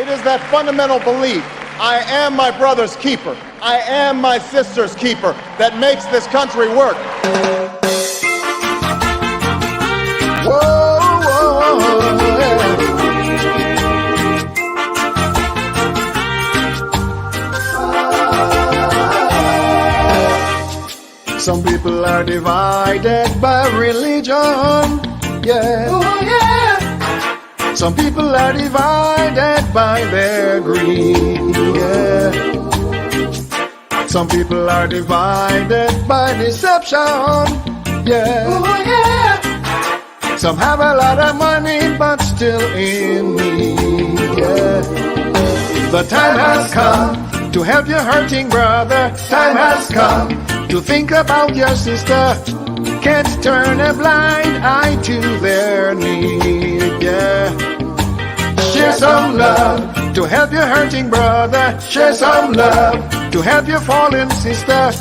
It is that fundamental belief, I am my brother's keeper, I am my sister's keeper, that makes this country work. Whoa, whoa, yeah. Some people are divided by religion, yeah. Oh, yeah. Some people are divided by their greed, yeah. Some people are divided by deception, yeah. Oh, yeah. Some have a lot of money but still in need, yeah. The time has come to help your hurting brother. Time has come to think about your sister. Can't turn a blind eye to their need, yeah. Share some love to help your hurting brother. Share some love to help your fallen sister.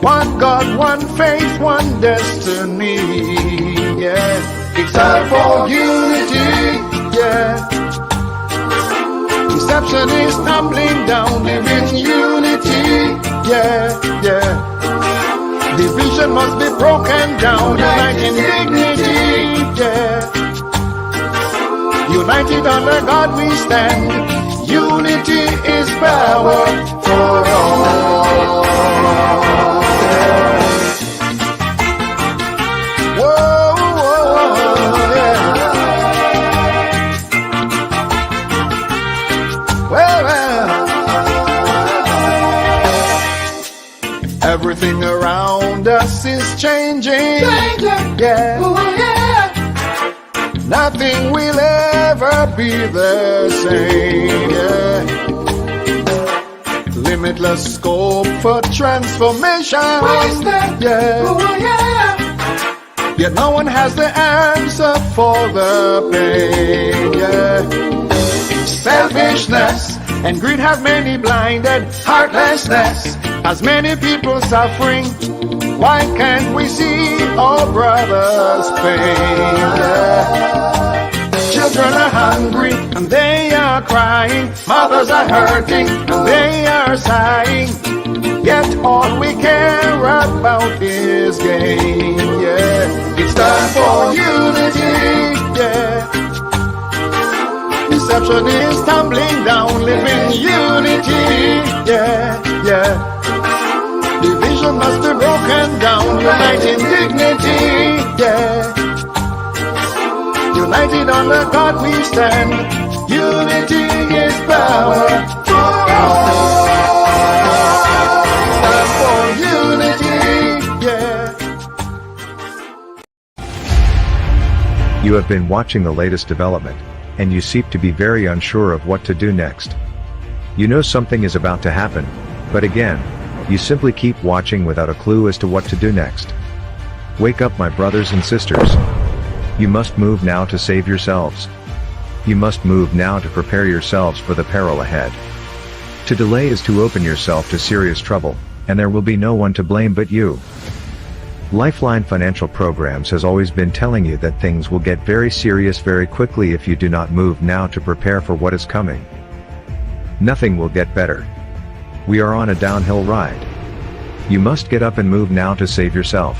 One God, one faith, one destiny, yeah. It's time for unity, yeah. Deception is tumbling down, live in unity, yeah, yeah. Division must be broken down, unite in dignity, yeah. United under God we stand. Unity is power for all. Whoa, whoa, yeah. Well, everything around us is changing. Yeah. Oh, yeah. Nothing will ever be the same, yeah. Limitless scope for transformation, yeah. Oh, yeah. Yet no one has the answer for the pain, yeah. Selfishness and greed have many blinded. Heartlessness has many people suffering. Why can't we see our brothers' pain, yeah? Children are hungry and they are crying. Mothers are hurting and they are sighing. Yet all we care about is gain, yeah. It's time for unity, yeah. Deception is tumbling down, live in unity, yeah, yeah. Division must be broken down, unite in dignity, yeah. United under God we stand. Unity is power for all. Stand for unity, yeah. You have been watching the latest development, and you seem to be very unsure of what to do next. You know something is about to happen, but again, you simply keep watching without a clue as to what to do next. Wake up, my brothers and sisters. You must move now to save yourselves. You must move now to prepare yourselves for the peril ahead. To delay is to open yourself to serious trouble, and there will be no one to blame but you. Lifeline Financial Programs has always been telling you that things will get very serious very quickly if you do not move now to prepare for what is coming. Nothing will get better. We are on a downhill ride. You must get up and move now to save yourself.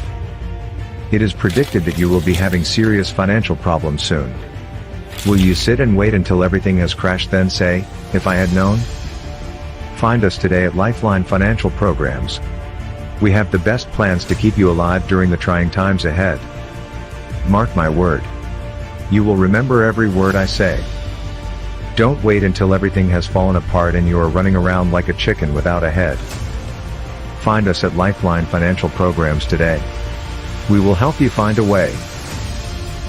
It is predicted that you will be having serious financial problems soon. Will you sit and wait until everything has crashed then say, if I had known? Find us today at Lifeline Financial Programs. We have the best plans to keep you alive during the trying times ahead. Mark my word. You will remember every word I say. Don't wait until everything has fallen apart and you are running around like a chicken without a head. Find us at Lifeline Financial Programs today. We will help you find a way.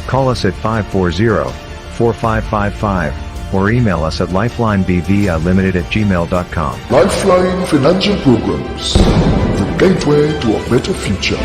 Call us at 540-4555 or email us at lifelinebvlimited@gmail.com. Lifeline Financial Programs, the gateway to a better future.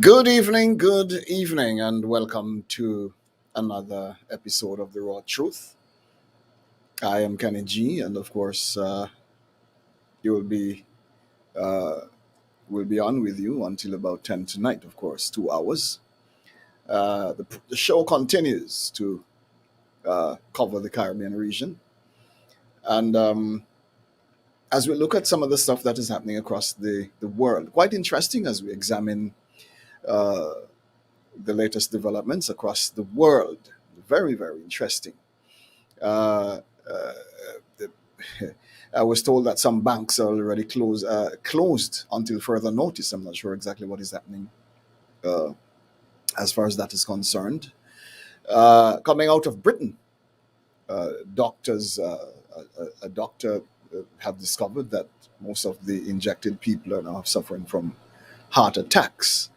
good evening, and welcome to another episode of The Raw Truth. I am Kenny G, and of course, you will be will be on with you until about 10 tonight. Of course, 2 hours. The show continues to cover the Caribbean region, and as we look at some of the stuff that is happening across the world, quite interesting as we examine uh, the latest developments across the world. Very, very interesting. Uh, uh, the- I was told that some banks are already closed until further notice. I'm not sure exactly what is happening uh, as far as that is concerned. Coming out of Britain, doctors, a doctor have discovered that most of the injected people are now suffering from heart attacks.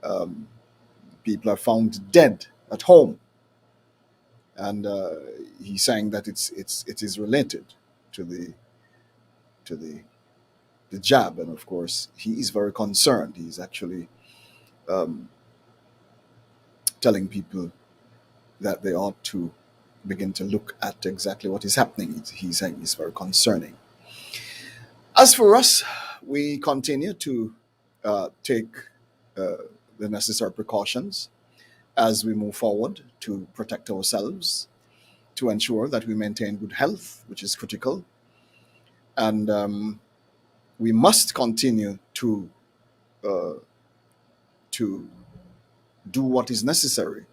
Um, People are found dead at home, and he's saying that it is related to the the jab, and of course he is very concerned. He's actually um, telling people that they ought to begin to look at exactly what is happening. He's saying it's very concerning. As for us, we continue to take uh, the necessary precautions as we move forward to protect ourselves, to ensure that we maintain good health, which is critical, and we must continue uh, to do what is necessary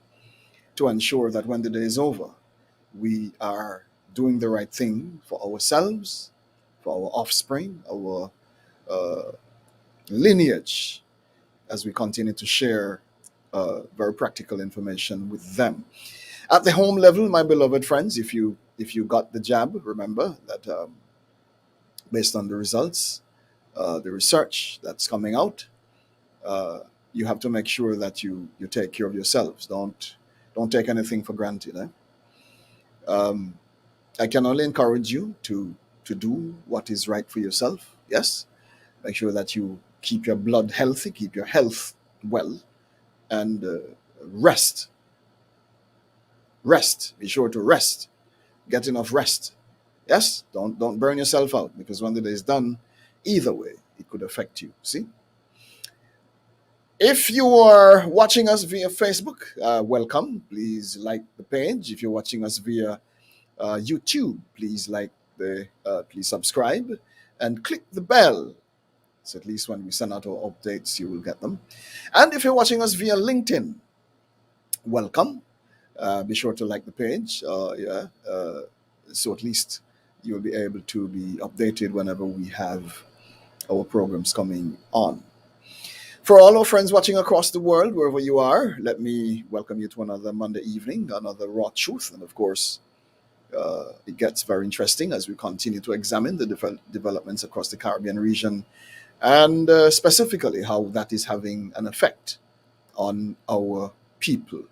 to ensure that when the day is over, we are doing the right thing for ourselves, for our offspring, our uh, lineage, as we continue to share very practical information with them. At the home level, my beloved friends, if you got the jab, remember that based on the results, the research that's coming out, uh, you have to make sure that you take care of yourselves. Don't take anything for granted. Um, I can only encourage you to do what is right for yourself. Yes, make sure that you keep your blood healthy, keep your health well, and rest. Rest. Be sure to rest. Get enough rest. Yes, don't burn yourself out, because when the day is done, either way, it could affect you. See. If you are watching us via Facebook, welcome. Please like the page. If you're watching us via YouTube, please subscribe and click the bell. So at least when we send out our updates, you will get them. And if you're watching us via LinkedIn, welcome. Be sure to like the page. So at least you'll be able to be updated whenever we have our programs coming on. For all our friends watching across the world, wherever you are, let me welcome you to another Monday evening, another Raw Truth. And of course, it gets very interesting as we continue to examine the different developments across the Caribbean region, and specifically how that is having an effect on our people.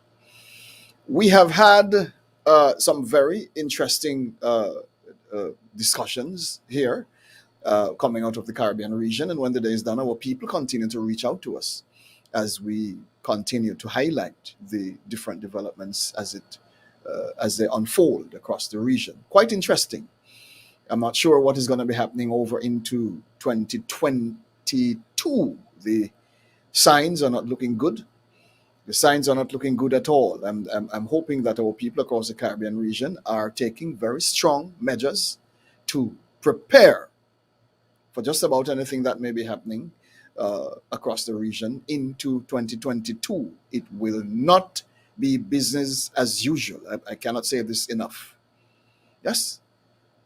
We have had some very interesting discussions here coming out of the Caribbean region. And when the day is done, our people continue to reach out to us as we continue to highlight the different developments as they unfold across the region. Quite interesting. I'm not sure what is going to be happening over into 2022. The signs are not looking good. The signs are not looking good at all. I'm hoping that our people across the Caribbean region are taking very strong measures to prepare for just about anything that may be happening across the region into 2022. It will not be business as usual. I cannot say this enough. Yes.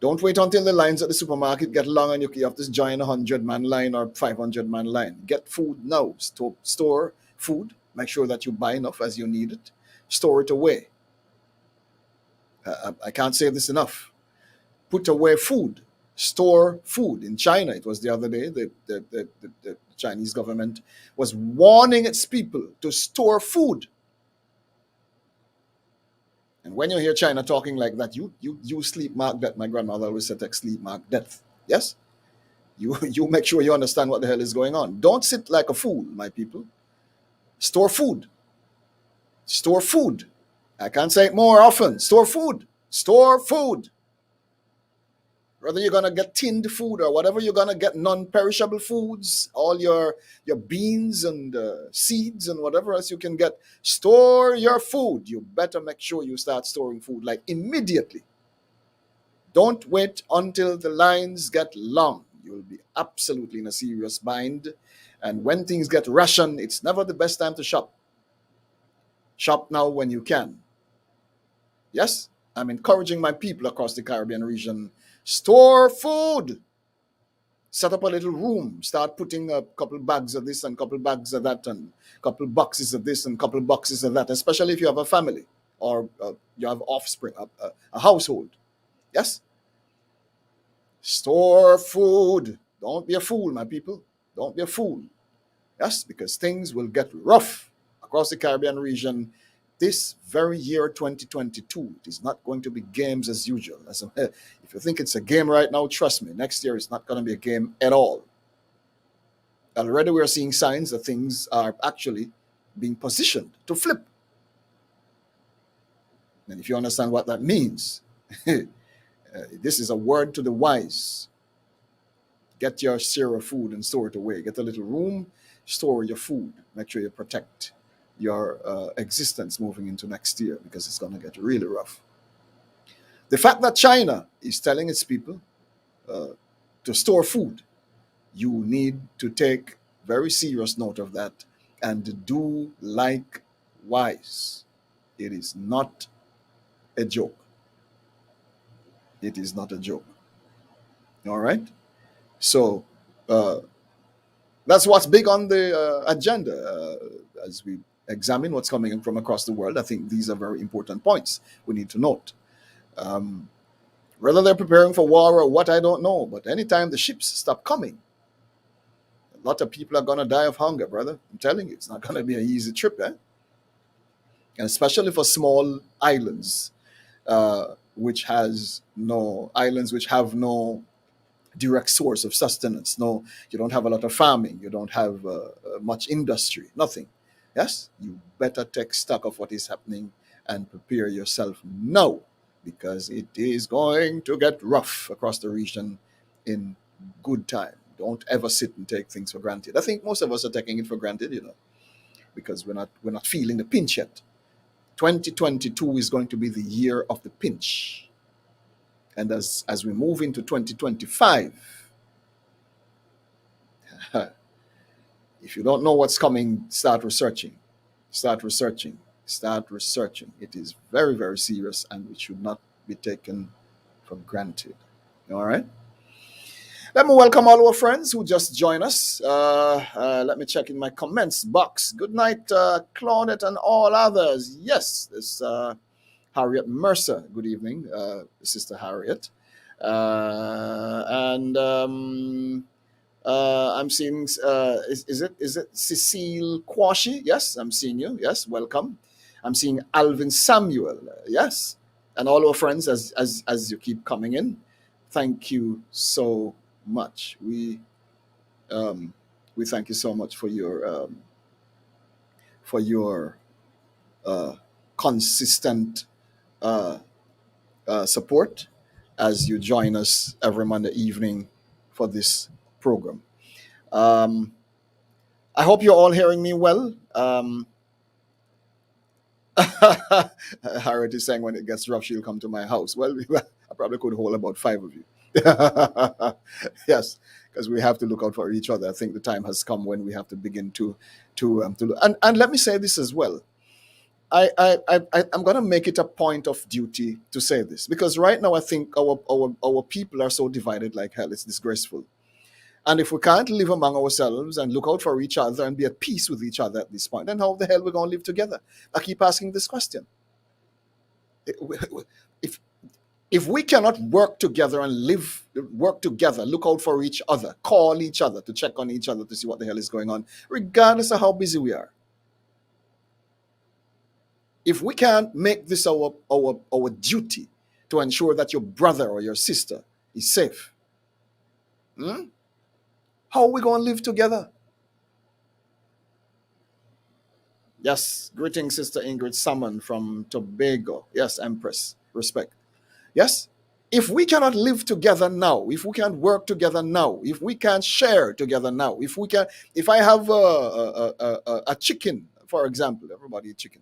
Don't wait until the lines at the supermarket get long and you have to join a 100-man line or 500-man line. Get food now. Store food. Make sure that you buy enough as you need it. Store it away. I can't say this enough. Put away food. Store food. In China, it was the other day, the Chinese government was warning its people to store food. And when you hear China talking like that, you sleep mark death. My grandmother always said, sleep mark death. Yes? You make sure you understand what the hell is going on. Don't sit like a fool, my people. Store food. Store food. I can't say it more often. Store food. Store food. Whether you're gonna get tinned food or whatever you're gonna get, non-perishable foods, all your beans and seeds and whatever else you can get, store your food. You better make sure you start storing food like immediately. Don't wait until the lines get long. You'll be absolutely in a serious bind. And when things get rationed, it's never the best time to shop. Shop now when you can. Yes, I'm encouraging my people across the Caribbean region. Store food. Set up a little room. Start putting a couple bags of this and couple bags of that and couple boxes of this and couple boxes of that, especially if you have a family or you have offspring, a household. Yes? Store food. Don't be a fool, my people. Don't be a fool. Yes, because things will get rough across the Caribbean region this very year 2022. It is not going to be games as usual. If you think it's a game right now, trust me, next year it's not going to be a game at all. Already we are seeing signs that things are actually being positioned to flip. And if you understand what that means, this is a word to the wise. Get your share of food and store it away. Get a little room, store your food. Make sure you protect your existence moving into next year because it's going to get really rough. The fact that China is telling its people to store food, you need to take very serious note of that and do likewise. It is not a joke. It is not a joke. All right? So that's what's big on the agenda as we examine what's coming in from across the world. I think these are very important points we need to note. Whether they're preparing for war or what, I don't know. But anytime the ships stop coming, a lot of people are going to die of hunger, brother. I'm telling you, it's not going to be an easy trip, eh? And especially for small islands, which have no direct source of sustenance. No, you don't have a lot of farming. You don't have much industry. Nothing. Yes, you better take stock of what is happening and prepare yourself now, because it is going to get rough across the region in good time. Don't ever sit and take things for granted. I think most of us are taking it for granted, because we're not feeling the pinch yet. 2022 is going to be the year of the pinch. And as we move into 2025, if you don't know what's coming, start researching. Start researching. Start researching. It is very, very serious and it should not be taken for granted. All right? Let me welcome all our friends who just joined us. Let me check in my comments box. Good night, Claudette and all others. Yes, this Harriet Mercer. Good evening, Sister Harriet. And I'm seeing, is it Cecile Kwashi? Yes, I'm seeing you. Yes, welcome. I'm seeing Alvin Samuel. Yes, and all our friends as you keep coming in. Thank you so much. We thank you so much for your consistent support as you join us every Monday evening for this program. I hope you're all hearing me well. Harriet is saying when it gets rough, she'll come to my house. Well, I probably could hold about 5 of you. Yes, because we have to look out for each other. I think the time has come when we have to begin to look. And let me say this as well. I'm going to make it a point of duty to say this, because right now I think our people are so divided like hell. It's disgraceful. And if we can't live among ourselves and look out for each other and be at peace with each other at this point, then how the hell are we going to live together? I keep asking this question. If we cannot work together and work together, look out for each other, call each other to check on each other to see what the hell is going on, regardless of how busy we are. If we can't make this our duty to ensure that your brother or your sister is safe, how are we going to live together? Yes, greetings, Sister Ingrid Salmon from Tobago. Yes, Empress. Respect. Yes? If we cannot live together now, if we can't work together now, if we can't share together now, if I have a chicken, for example, everybody eat chicken,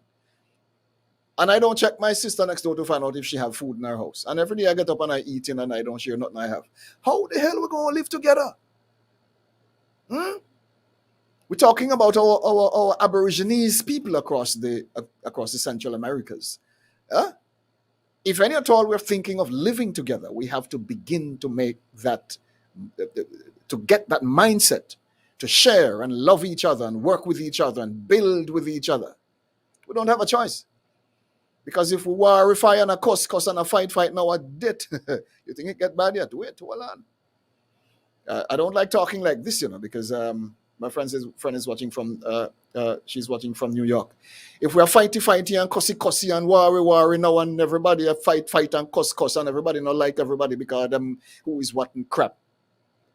and I don't check my sister next door to find out if she have food in her house, and every day I get up and I eat in and I don't share nothing I have, how the hell we going to live together? Hmm? We're talking about our Aborigines people across the Central Americas. Huh? If any at all we're thinking of living together, we have to begin to make that, to get that mindset to share and love each other and work with each other and build with each other. We don't have a choice. Because if we warify and a cuss and a fight now a debt, you think it get bad yet? Wait, hold on. I don't like talking like this, because my friend is watching from she's watching from New York. If we are fighty and cussy and worry now and everybody fight and cuss and everybody not like everybody because them who is what and crap.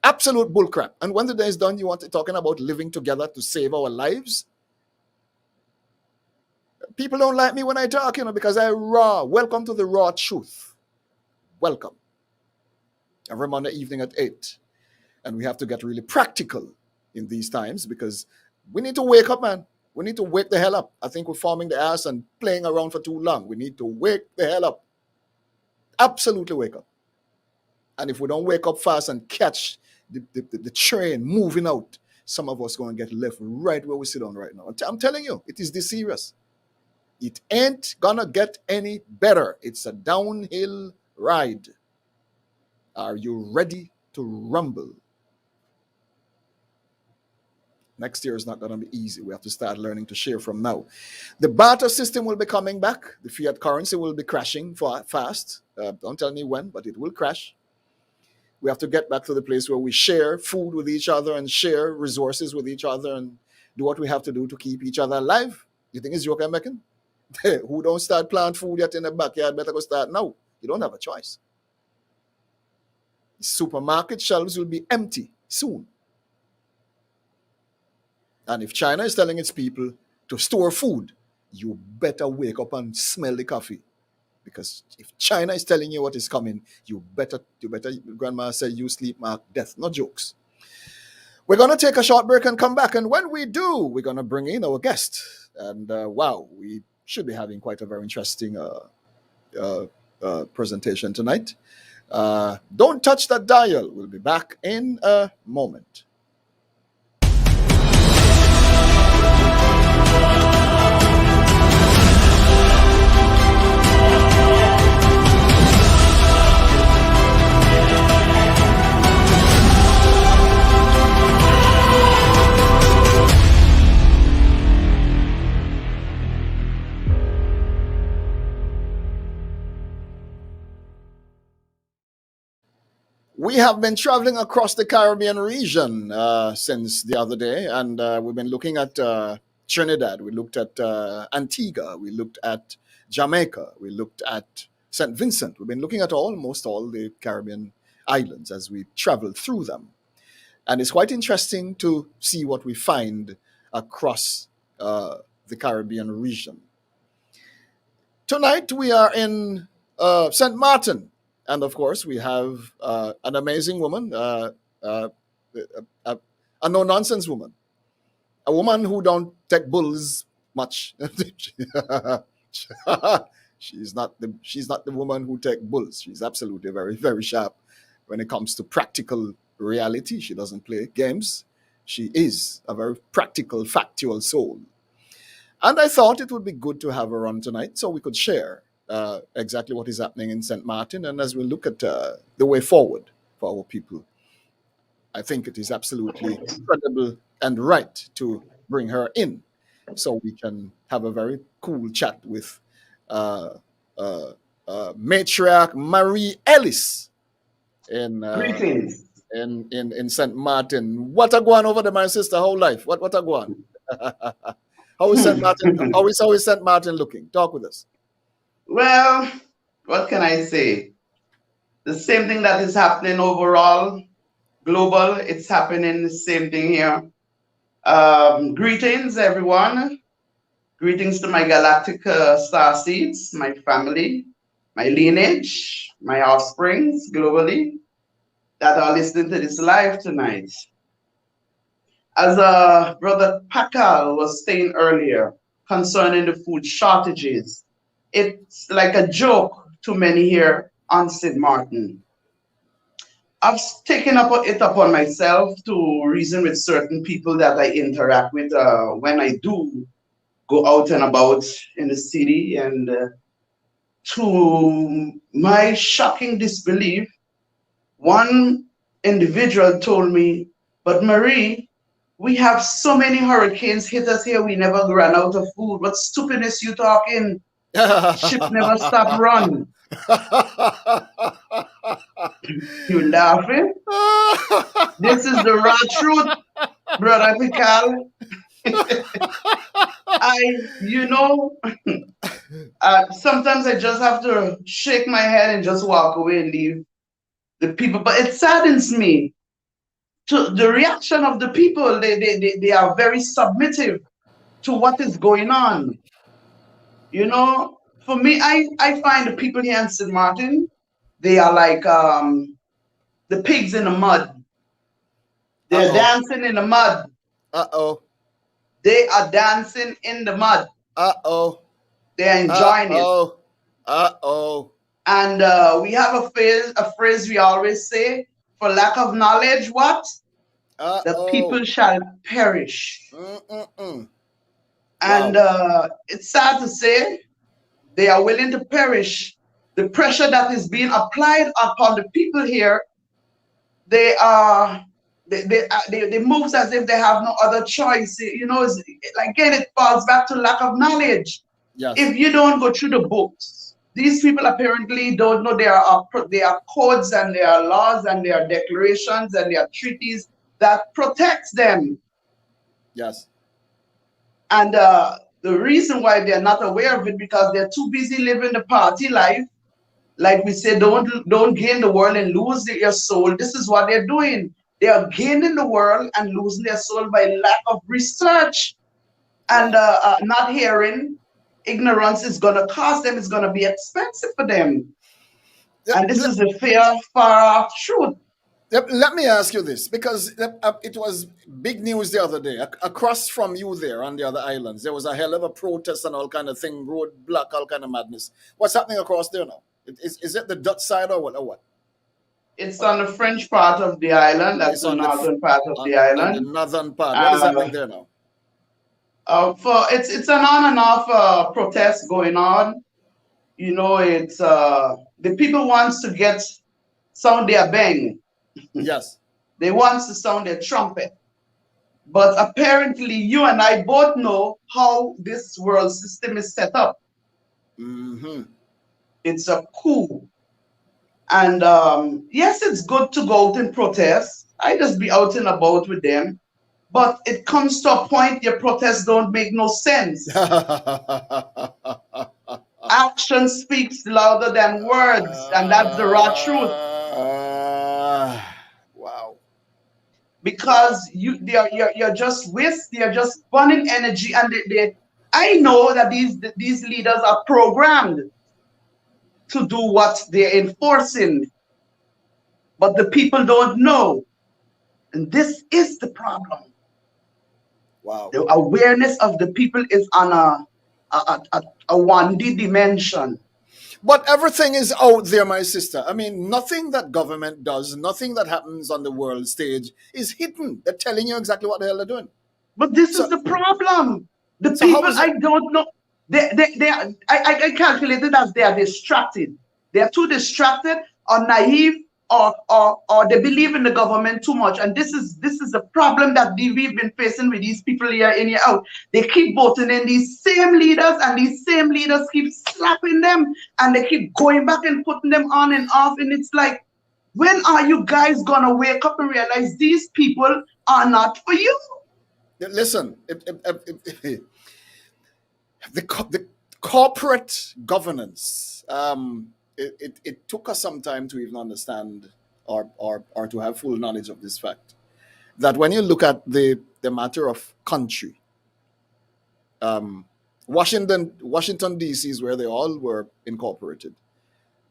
Absolute bull crap. And when the day is done, you want to talking about living together to save our lives? People don't like me when I talk, because I raw. Welcome to the raw truth. Welcome. Every Monday evening at 8. And we have to get really practical in these times because we need to wake up, man. We need to wake the hell up. I think we're forming the ass and playing around for too long. We need to wake the hell up. Absolutely wake up. And if we don't wake up fast and catch the train moving out, some of us going to get left right where we sit on right now. I'm telling you, it is this serious. It ain't going to get any better. It's a downhill ride. Are you ready to rumble? Next year is not going to be easy. We have to start learning to share from now. The barter system will be coming back. The fiat currency will be crashing fast. Don't tell me when, but it will crash. We have to get back to the place where we share food with each other and share resources with each other and do what we have to do to keep each other alive. You think it's joke I'm making? Who don't start plant food yet in the backyard better go start now. You don't have a choice. Supermarket shelves will be empty soon. And if China is telling its people to store food, you better wake up and smell the coffee. Because if China is telling you what is coming, you better, grandma said, you sleep mark death. No jokes. We're going to take a short break and come back. And when we do, we're going to bring in our guest. And wow, we should be having quite a very interesting presentation tonight. Don't touch that dial. We'll be back in a moment. We have been traveling across the Caribbean region since the other day, and we've been looking at Trinidad, we looked at Antigua, we looked at Jamaica, we looked at St. Vincent. We've been looking at almost all the Caribbean islands as we travel through them. And it's quite interesting to see what we find across the Caribbean region. Tonight we are in St. Maarten. And of course, we have an amazing woman, a no-nonsense woman, a woman who don't take bulls much. she's not the woman who take bulls. She's absolutely very, very sharp when it comes to practical reality. She doesn't play games. She is a very practical, factual soul. And I thought it would be good to have her on tonight so we could share exactly what is happening in St. Maarten. And as we look at the way forward for our people, I think it is absolutely incredible and right to bring her in so we can have a very cool chat with matriarch Marie Ellis in St. Maarten. What a go on over there, my sister? How life? What a go on? How is St. Maarten? How is St. Maarten looking? Talk with us. Well, what can I say? The same thing that is happening overall, global, it's happening the same thing here. Greetings, everyone. Greetings to my galactic star seeds, my family, my lineage, my offsprings globally that are listening to this live tonight. As Brother Pakal was saying earlier concerning the food shortages, it's like a joke to many here on St. Martin. I've taken it upon myself to reason with certain people that I interact with when I do go out and about in the city. And to my shocking disbelief, one individual told me, "But Marie, we have so many hurricanes hit us here, we never ran out of food. What stupidness you talking? Ship never stop run." You laughing? This is the raw truth, brother Pikal. You know, sometimes I just have to shake my head and just walk away and leave the people. But it saddens me to the reaction of the people. They are very submissive to what is going on. You know, for me, I find the people here in St. Martin, they are like the pigs in the mud. They're dancing in the mud. Uh-oh. They are dancing in the mud. Uh-oh. They're enjoying it. Uh-oh. And we have a phrase we always say, for lack of knowledge, what? The people shall perish. Mm-mm-mm. And it's sad to say, they are willing to perish. The pressure that is being applied upon the people here, they move as if they have no other choice. You know, again, it falls back to lack of knowledge. Yes. If you don't go through the books, these people apparently don't know there are codes and there are laws and there are declarations and there are treaties that protects them. Yes. And the reason why they're not aware of it, because they're too busy living the party life. Like we say, don't gain the world and lose your soul. This is what they're doing. They are gaining the world and losing their soul by lack of research and not hearing. Ignorance is going to cost them. It's going to be expensive for them. And this is a far-off truth. Let me ask you this, because it was big news the other day. Across from you there on the other islands, there was a hell of a protest and all kind of thing, roadblock, all kind of madness. What's happening across there now? Is it the Dutch side or what? It's on the French part of the island. That's the northern part of the island. On the northern part. What is happening there now? It's an on and off protest going on. You know, it's the people wants to sound their bang. Yes. They want to sound their trumpet. But apparently you and I both know how this world system is set up. Mm-hmm. It's a coup. And yes, it's good to go out and protest. I just be out and about with them. But it comes to a point your protests don't make no sense. Action speaks louder than words, and that's the raw truth. Wow. Because you're just you're just burning energy, and I know that these leaders are programmed to do what they're enforcing, but the people don't know, and this is the problem. Wow. The awareness of the people is on a 1D dimension. But everything is out there, my sister. I mean, nothing that government does, nothing that happens on the world stage is hidden. They're telling you exactly what the hell they're doing. But this is the problem. The people, I don't know. I calculated as they are distracted. They are too distracted or naive, or they believe in the government too much. And this is a problem that we've been facing with these people year in, year out. They keep voting in these same leaders, and these same leaders keep slapping them, and they keep going back and putting them on and off. And it's like, when are you guys gonna wake up and realize these people are not for you? Listen, the corporate governance, it took us some time to even understand or to have full knowledge of this fact, that when you look at the matter of country, Washington D.C. is where they all were incorporated,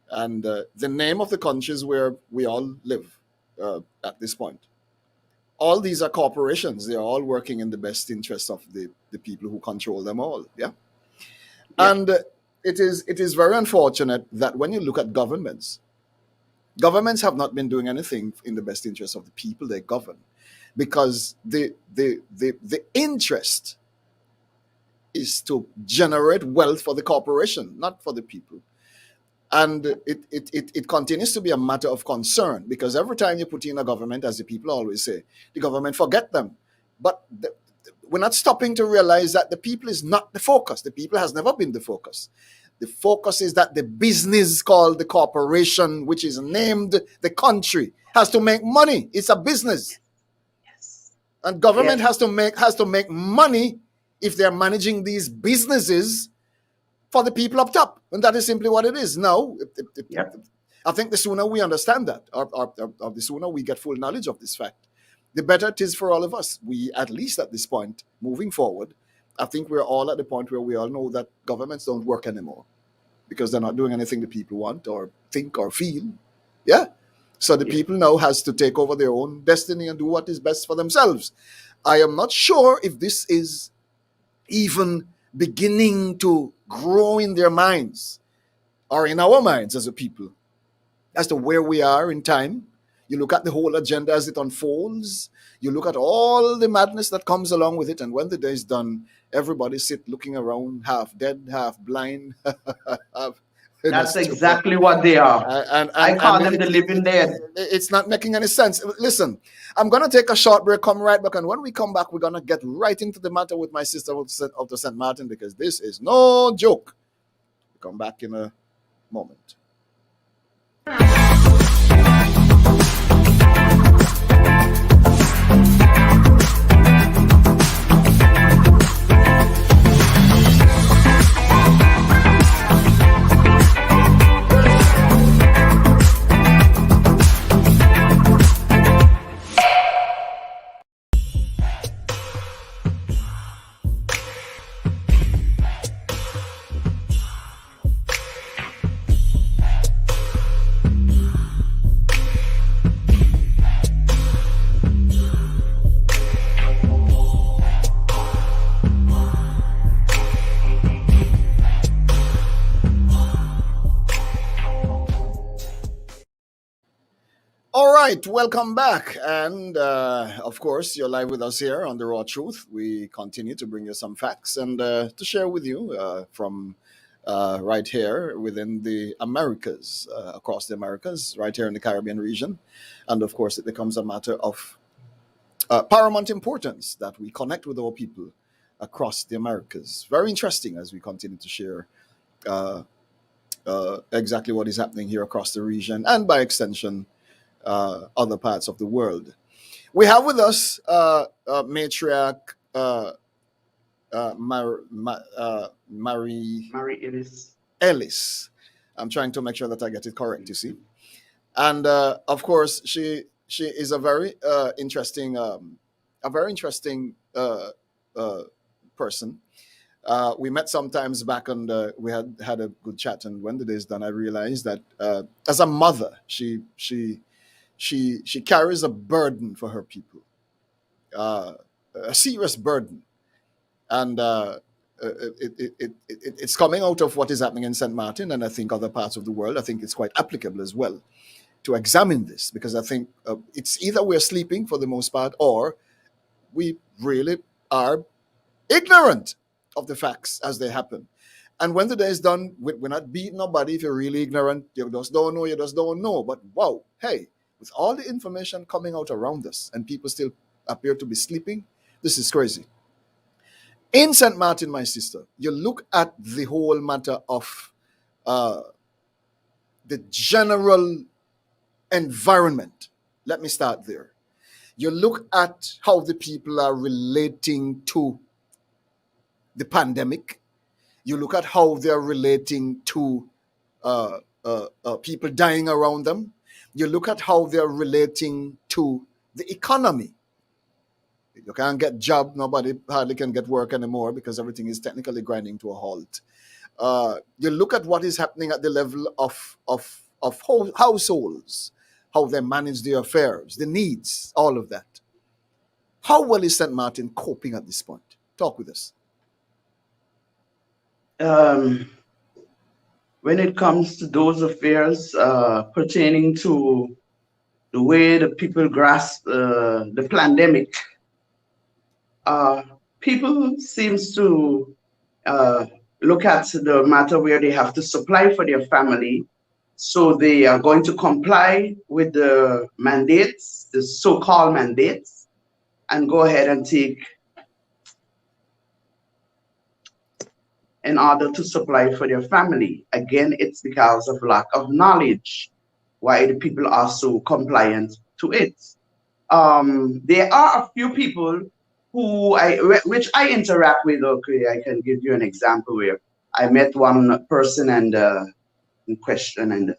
and the name of the country is where we all live at this point. All these are corporations. They are all working in the best interest of the people who control them all. Yeah. Yeah. And it is very unfortunate that when you look at governments have not been doing anything in the best interest of the people they govern, because the interest is to generate wealth for the corporation, not for the people. And it continues to be a matter of concern, because every time you put in a government, as the people always say, the government forget them. But we're not stopping to realize that the people is not the focus. The people has never been the focus. The focus is that the business called the corporation, which is named the country, has to make money. It's a business. Yes. And government Yes. has to make money if they're managing these businesses for the people up top. And that is simply what it is. Now, Yep. I think the sooner we understand that, or the sooner we get full knowledge of this fact, the better it is for all of us. We, at least at this point, moving forward, I think we're all at the point where we all know that governments don't work anymore, because they're not doing anything the people want or think or feel. Yeah. So the Yeah. people now has to take over their own destiny and do what is best for themselves. I am not sure if this is even beginning to grow in their minds or in our minds as a people as to where we are in time. You look at the whole agenda as it unfolds. You look at all the madness that comes along with it. And when the day is done, everybody sit looking around, half dead, half blind, half in a That's stupor. exactly what they are. I And call them the living dead. it's not making any sense. Listen, I'm going to take a short break, come right back. And when we come back, we're going to get right into the matter with my sister of the St. Maarten, because this is no joke. We'll come back in a moment. All right, welcome back. And of course, you're live with us here on The Raw Truth. We continue to bring you some facts and to share with you from right here within the Americas, across the Americas, right here in the Caribbean region. And of course, it becomes a matter of paramount importance that we connect with our people across the Americas. Very interesting as we continue to share uh, exactly what is happening here across the region and by extension, other parts of the world. We have with us matriarch Mary Mary Ellis. Ellis. I'm trying to make sure that I get it correct. You see, and of course she is a very interesting person. We met sometimes back, and we had a good chat. And when the day is done, I realized that as a mother, she carries a burden for her people, a serious burden, and it's coming out of what is happening in St. Maarten, and I think other parts of the world. I think it's quite applicable as well to examine this, because I think it's either we're sleeping for the most part, or we really are ignorant of the facts as they happen. And when the day is done, we're not beating nobody. If you're really ignorant, you just don't know, you just don't know. But wow, hey, with all the information coming out around us and people still appear to be sleeping, this is crazy. In St. Maarten, my sister, you look at the whole matter of uh, the general environment. Let me start there. You look at how the people are relating to the pandemic. You look at how they're relating to people dying around them. You look at how they're relating to the economy. You can't get job. Nobody hardly can get work anymore because everything is technically grinding to a halt. You look at what is happening at the level of households, how they manage their affairs, the needs, all of that. How well is St. Maarten coping at this point? Talk with us. When it comes to those affairs pertaining to the way the people grasp the pandemic, uh, people seems to uh, look at the matter where they have to supply for their family. So they are going to comply with the mandates, the so-called mandates, and go ahead and take in order to supply for their family. Again, it's because of lack of knowledge why the people are so compliant to it. There are a few people which I interact with. Okay, I can give you an example where I met one person and in question, and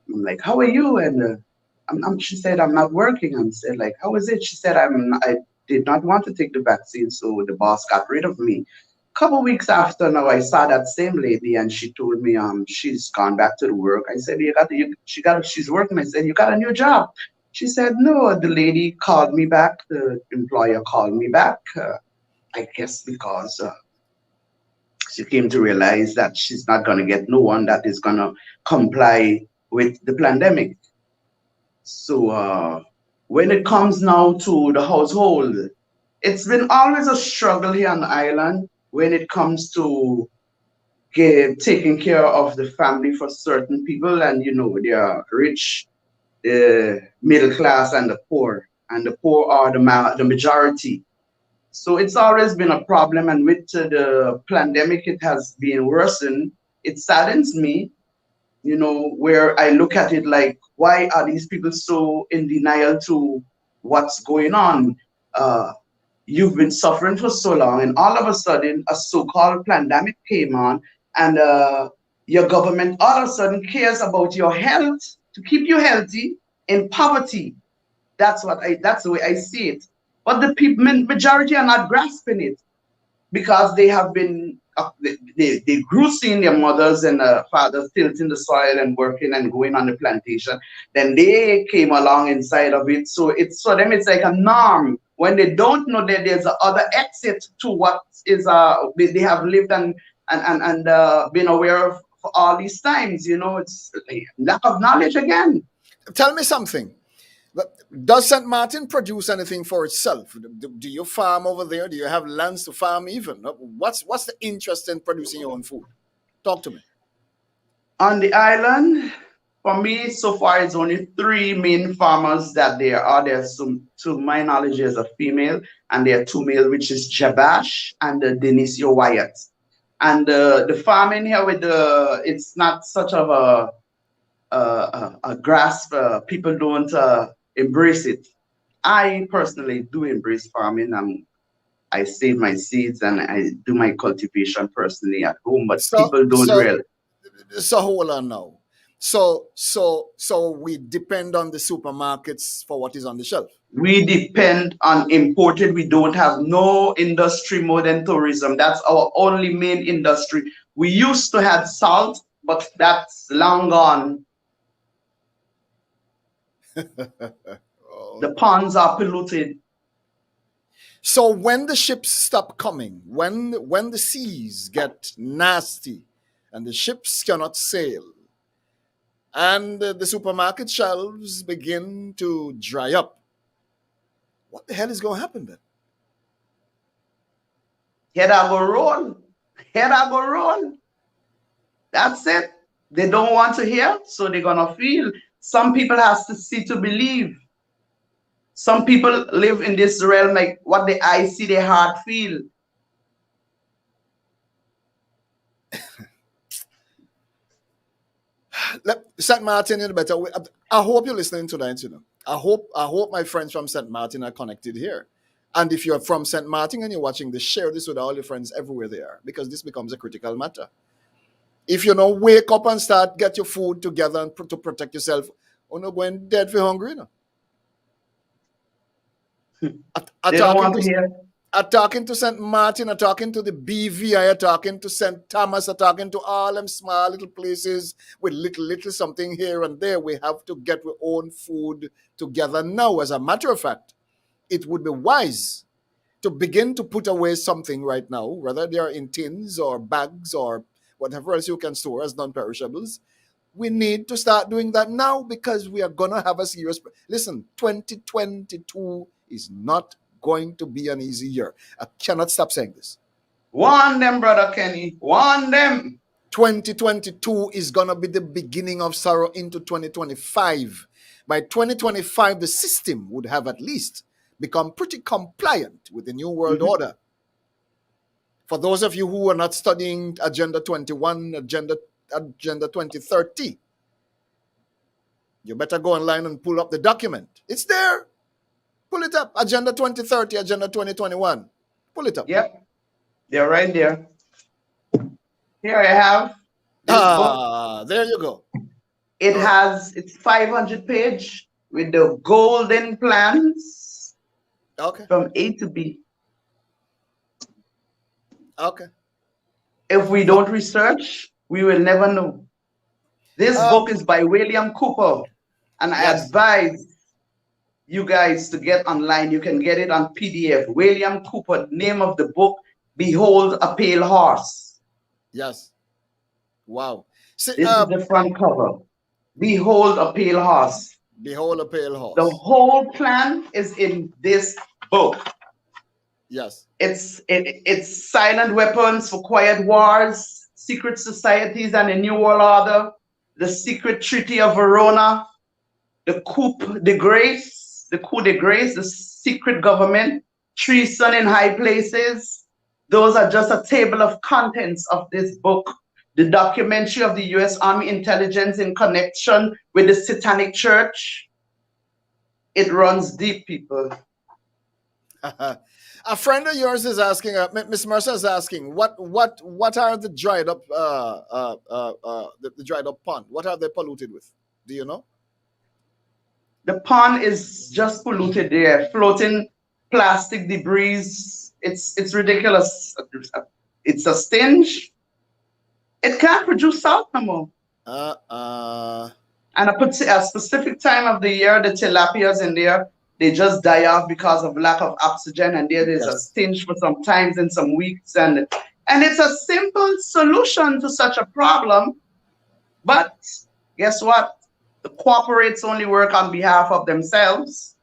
I'm like, "How are you?" And she said, "I'm not working." I said, "Like, how is it?" She said, I did not want to take the vaccine, so the boss got rid of me. Couple weeks after now, I saw that same lady, and she told me she's gone back to the work. I said, she's working. I said, "You got a new job?" She said, "No." The lady called me back. The employer called me back. I guess because she came to realize that she's not going to get no one that is going to comply with the pandemic. So when it comes now to the household, it's been always a struggle here on the island when it comes to taking care of the family for certain people. And you know, they are rich, the middle class, and the poor. And the poor are the majority. So it's always been a problem. And with the pandemic, it has been worsened. It saddens me, you know, where I look at it like, why are these people so in denial to what's going on? You've been suffering for so long, and all of a sudden, a so-called pandemic came on, and your government all of a sudden cares about your health to keep you healthy in poverty. That's the way I see it. But the people, majority are not grasping it because they have been they grew seeing their mothers and fathers tilting the soil and working and going on the plantation. Then they came along inside of it. So it's for them, it's like a norm. When they don't know that there's a other exit to what is they have lived and been aware of for all these times. You know, it's lack of knowledge again. Tell me something. Does St. Maarten produce anything for itself? Do you farm over there? Do you have lands to farm even? What's the interest in producing your own food? Talk to me. On the island, for me, so far, it's only three main farmers that there are. There's to my knowledge, there's a female, and there are two male, which is Jabash and Denisio Wyatt. And the farming here it's not such of a grasp. People don't embrace it. I personally do embrace farming. I save my seeds and I do my cultivation personally at home, but people don't really. So hold on now. So we depend on the supermarkets for what is on the shelf. We depend on imported. We don't have no industry more than tourism. That's our only main industry. We used to have salt, but that's long gone. The ponds are polluted. So when the ships stop coming, when the seas get nasty and the ships cannot sail and the supermarket shelves begin to dry up, what the hell is going to happen then? Head I go roll. Head I go roll. That's it. They don't want to hear, so they're going to feel. Some people has to see to believe. Some people live in this realm like what the eye see, their heart feel. St. Maarten in a better way. I hope you're listening tonight, you know. I hope my friends from St. Maarten are connected here. And if you're from St. Maarten and you're watching this, share this with all your friends everywhere they are, because this becomes a critical matter. If you know, wake up and start, get your food together and to protect yourself, or not going dead for hungry, you know. I They don't talking want to to hear. I'm talking to St. Martin, I'm talking to the BVI, I'm talking to St. Thomas, I'm talking to all them small little places with little something here and there. We have to get our own food together now. As a matter of fact, it would be wise to begin to put away something right now, whether they are in tins or bags or whatever else you can store as non-perishables. We need to start doing that now because we are going to have a serious. Listen, 2022 is not going to be an easy year. I cannot stop saying this. Warn them, Brother Kenny. Warn them. 2022 is going to be the beginning of sorrow into 2025. By 2025, the system would have at least become pretty compliant with the New World Order. For those of you who are not studying Agenda 21, Agenda 2030, you better go online and pull up the document. It's there. Pull it up. Agenda 2030, Agenda 2021. Pull it up. Yep. They're right there. Here I have this book. There you go. It's 500 page with the golden plans. Okay. From A to B. Okay. If we don't research, we will never know. This book is by William Cooper, and I advise you guys to get online. You can get it on PDF. William Cooper, name of the book, Behold a Pale Horse. Yes. Wow. This is the front cover. Behold a Pale Horse. Behold a Pale Horse. The whole plan is in this book. Yes. It's silent weapons for quiet wars, secret societies and a new world order, the secret treaty of Verona, the coup de grace, the secret government, treason in high places. Those are just a table of contents of this book. The documentary of the U.S. Army intelligence in connection with the Satanic Church. It runs deep, people. A friend of yours is asking, Miss Mercer is asking, what are the dried up, the dried up pond? What are they polluted with? Do you know? The pond is just polluted there, floating plastic debris. It's ridiculous. It's a stench. It can't produce salt no more. And a specific time of the year, the tilapias in there, they just die off because of lack of oxygen, and there is a stench for some times in some weeks, and it's a simple solution to such a problem. But guess what? The corporates only work on behalf of themselves,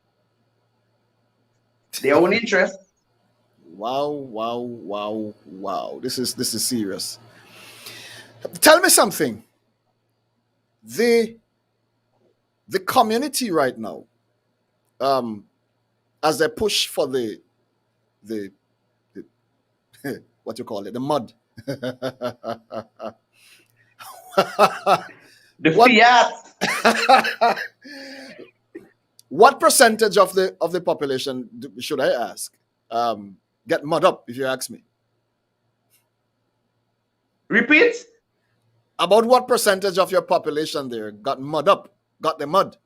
their own interest. Wow. This is serious. Tell me something. The community right now, as they push for the what you call it, the mud. The fiat. What percentage of the population, should I ask, get mud up, if you ask me? Repeat? About what percentage of your population there got mud up, got the mud?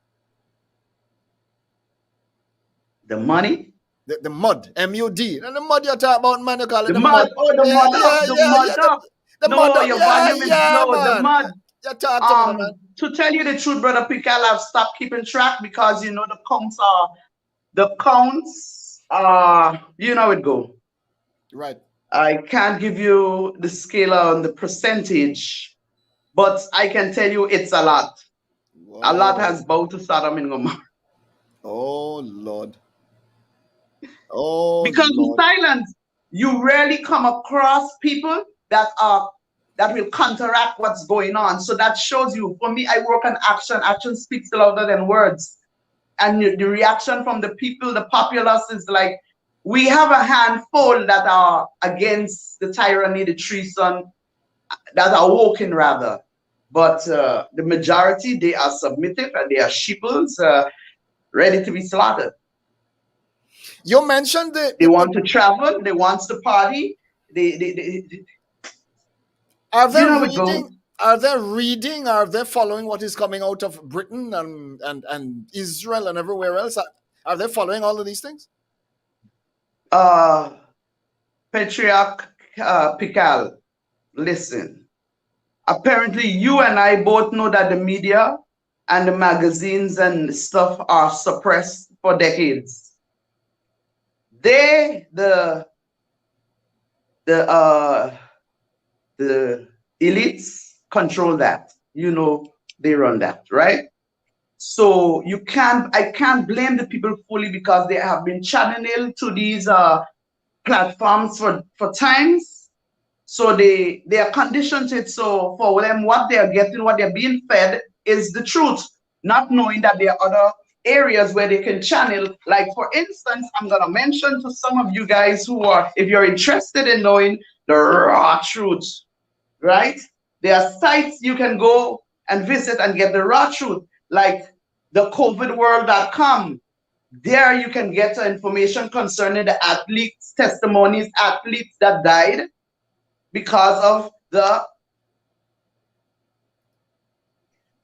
The money? The mud, M-U-D. And the mud you talk about, man, you call it the mud. Oh, the mud up, the mud up. The mud up. Your volume is low, man. the mud. You talk to me, man. To tell you the truth, Brother Pickle, I've stopped keeping track because, you know, the counts are, you know it go. Right. I can't give you the scale on the percentage, but I can tell you it's a lot. Whoa. A lot has bowed to Sodom and Gomorrah. Oh, Lord. Oh, because Lord. In silence, you rarely come across people that will counteract what's going on. So that shows you, for me, I work on action. Action speaks louder than words. And the reaction from the people, the populace, is like, we have a handful that are against the tyranny, the treason, that are woken rather. But the majority, they are submissive and they are sheeples, ready to be slaughtered. You mentioned they want to travel, they want to party. Are they reading? Are they following what is coming out of Britain and Israel and everywhere else? Are they following all of these things? Uh, Patriarch Pikal, listen. Apparently, you and I both know that the media and the magazines and stuff are suppressed for decades. They, the the elites control that. You know, they run that, right? So I can't blame the people fully because they have been channeled to these platforms for times. So they are conditioned to it. So for them, what they are getting, what they're being fed is the truth, not knowing that there are other areas where they can channel. Like for instance, I'm gonna mention to some of you guys who are, if you're interested in knowing the raw truth, right? There are sites you can go and visit and get the raw truth, like the covidworld.com. There you can get information concerning the athletes' testimonies, athletes that died because of the,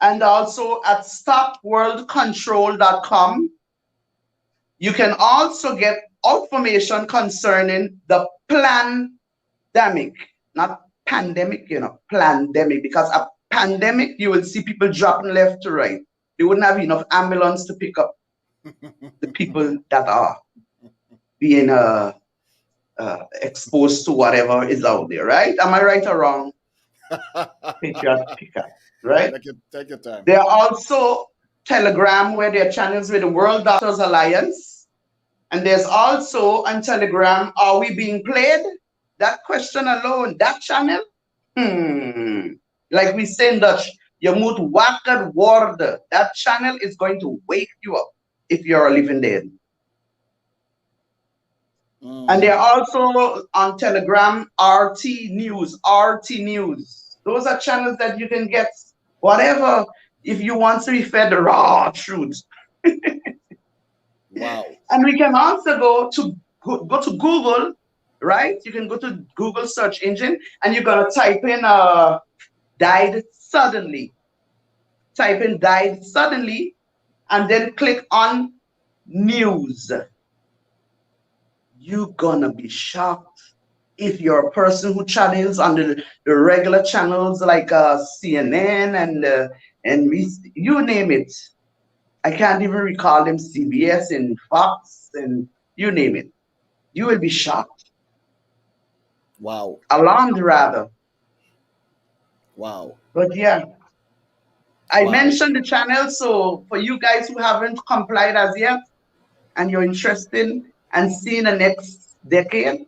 and also at stopworldcontrol.com. You can also get information concerning the pandemic, not pandemic, pandemic, because a pandemic, you will see people dropping left to right. They wouldn't have enough ambulance to pick up the people that are being exposed to whatever is out there, right? Am I right or wrong? Patriot Picker, right? Take your time. There are also Telegram, where there are channels with the World Doctors Alliance. And there's also on Telegram, are we being played? That question alone, that channel, like we say in Dutch, je moet wakker worden. That channel is going to wake you up if you're a living dead. And they're also on Telegram, RT News, RT News. Those are channels that you can get whatever if you want to be fed the raw truth. Wow. And we can also go to Google, right? You can go to Google search engine and you're gonna type in died suddenly. Type in died suddenly and then click on news. You're gonna be shocked if you're a person who channels on the regular channels like CNN and you name it. I can't even recall them, CBS and Fox and you name it. You will be shocked. Wow. Alarmed rather. Wow. But yeah, I mentioned the channel, so for you guys who haven't complied as yet and you're interested and seeing the next decade,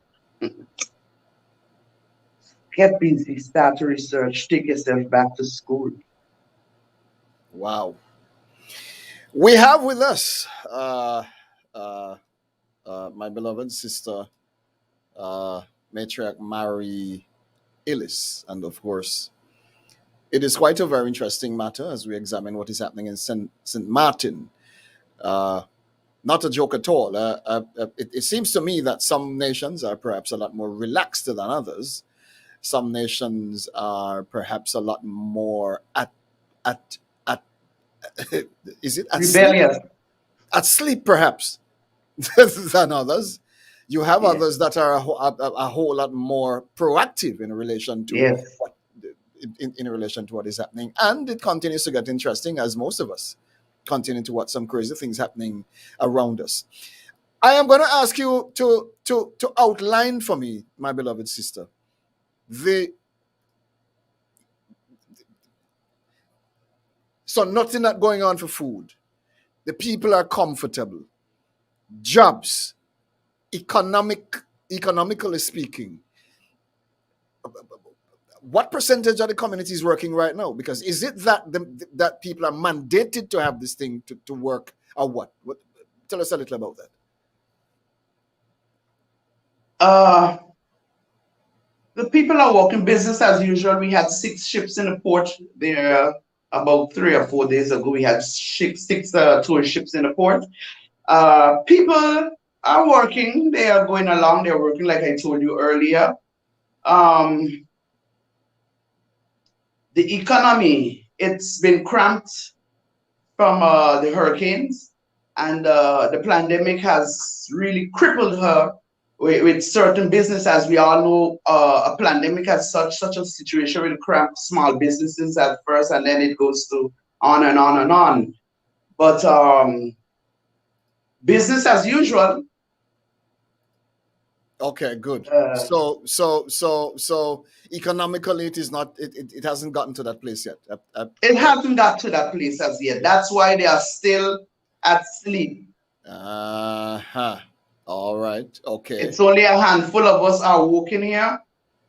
get busy, start to research, take yourself back to school. Wow. We have with us my beloved sister, Matriarch Mary Ellis. And of course, it is quite a very interesting matter as we examine what is happening in St. Maarten. Not a joke at all. It seems to me that some nations are perhaps a lot more relaxed than others. Some nations are perhaps a lot more at is it at rebellious? Sleep? At sleep, perhaps, than others. You have others that are a whole lot more proactive in relation to what, in relation to what is happening, and it continues to get interesting as most of us continue to watch some crazy things happening around us. I am going to ask you to outline for me, my beloved sister, so nothing that going on for food. The people are comfortable. Jobs, economically speaking. What percentage of the community is working right now? Because is it that that people are mandated to have this thing to work, or what? Tell us a little about that. The people are working business as usual. We had 6 ships in the port there about 3 or 4 days ago. We had 6 tourist ships in the port. People are working. They are going along. They're working like I told you earlier. The economy, it's been cramped from the hurricanes, and the pandemic has really crippled her with certain business, as we all know, a pandemic has such a situation will cramp small businesses at first, and then it goes to on and on and on. But business as usual. Okay, good. Uh, So economically, it is not. It hasn't gotten to that place yet. it hasn't got to that place as yet. That's why they are still at sleep. Uh-huh. All right. Okay. It's only a handful of us are walking here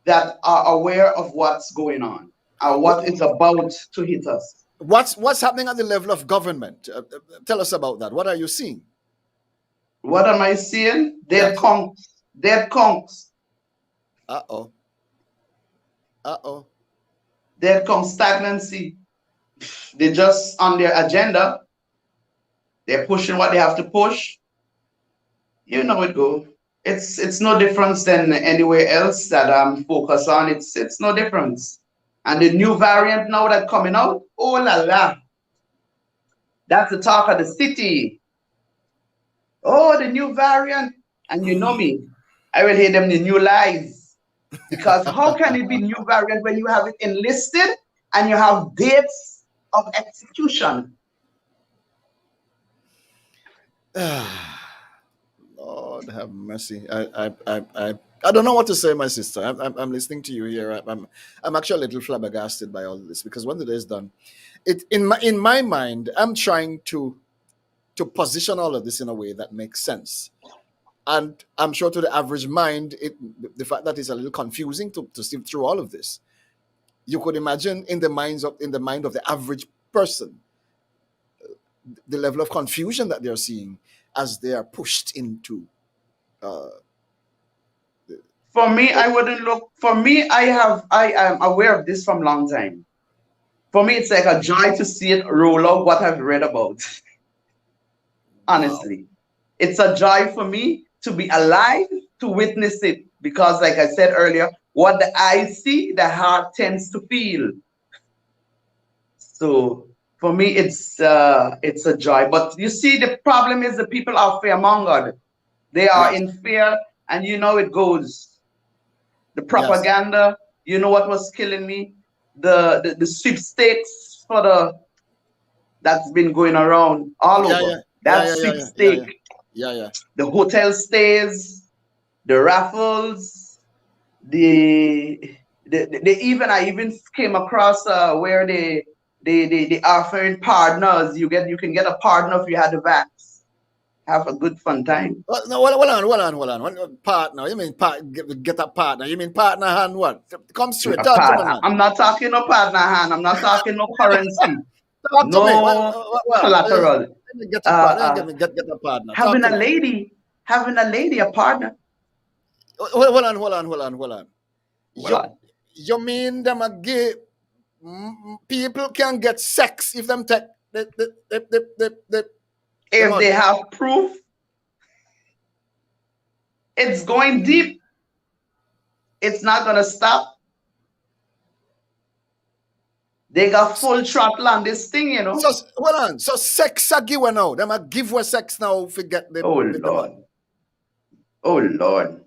that are aware of what's going on and what is about to hit us. What's happening at the level of government? Tell us about that. What are you seeing? What am I seeing? Dead Yes. conks. Dead conks. Uh-oh. Uh-oh. Dead conks. Stagnancy. They're just on their agenda. They're pushing what they have to push. You know it go. It's no difference than anywhere else that I'm focused on. It's no difference. And the new variant now that coming out, oh la la. That's the talk of the city. Oh, the new variant. And you know me, I will hear them the new lies. Because how can it be new variant when you have it enlisted and you have dates of execution? Lord have mercy. I don't know what to say, my sister. I'm listening to you here. I'm actually a little flabbergasted by all this, because when the day is done, it in my mind, I'm trying to position all of this in a way that makes sense. And I'm sure to the average mind, the fact that it's a little confusing to sift through all of this. You could imagine in the mind of the average person, the level of confusion that they're seeing as they are pushed into. For me, I wouldn't look. For me, I am aware of this from long time. For me, it's like a joy to see it roll out what I've read about. Wow. Honestly, it's a joy for me to be alive to witness it, because, like I said earlier, what the eye see, the heart tends to feel. So for me, it's a joy. But you see, the problem is the people are fear-mongered. They are Yes. in fear, and you know it goes. The Yes. propaganda, you know what was killing me? The sweepstakes for the that's been going around all Yeah. over. Yeah. Yeah. That Yeah. Yeah. Yeah. Yeah. Yeah. sweepstake, Yeah. Yeah. the hotel stays, the raffles, the even I even came across where they offering partners. You can get a partner if you had the vax. Have a good fun time. No, hold on. Partner. You mean get a partner? You mean partner and what? Come straight. A Talk to me, partner. man. I'm not talking no partner hand. I'm not talking no currency. Talk to me. No collateral. Let me get a Uh, partner. uh, Get a partner. Talk having to a me. lady, a partner. Hold on. You Well, you mean them a gay people can get sex if them take the if they money? have proof, it's going deep. It's not gonna stop. They got full throttle on this thing, you know. So hold on. So sex a give now. Them a give us sex now if we get Oh the money. Lord. Oh Lord.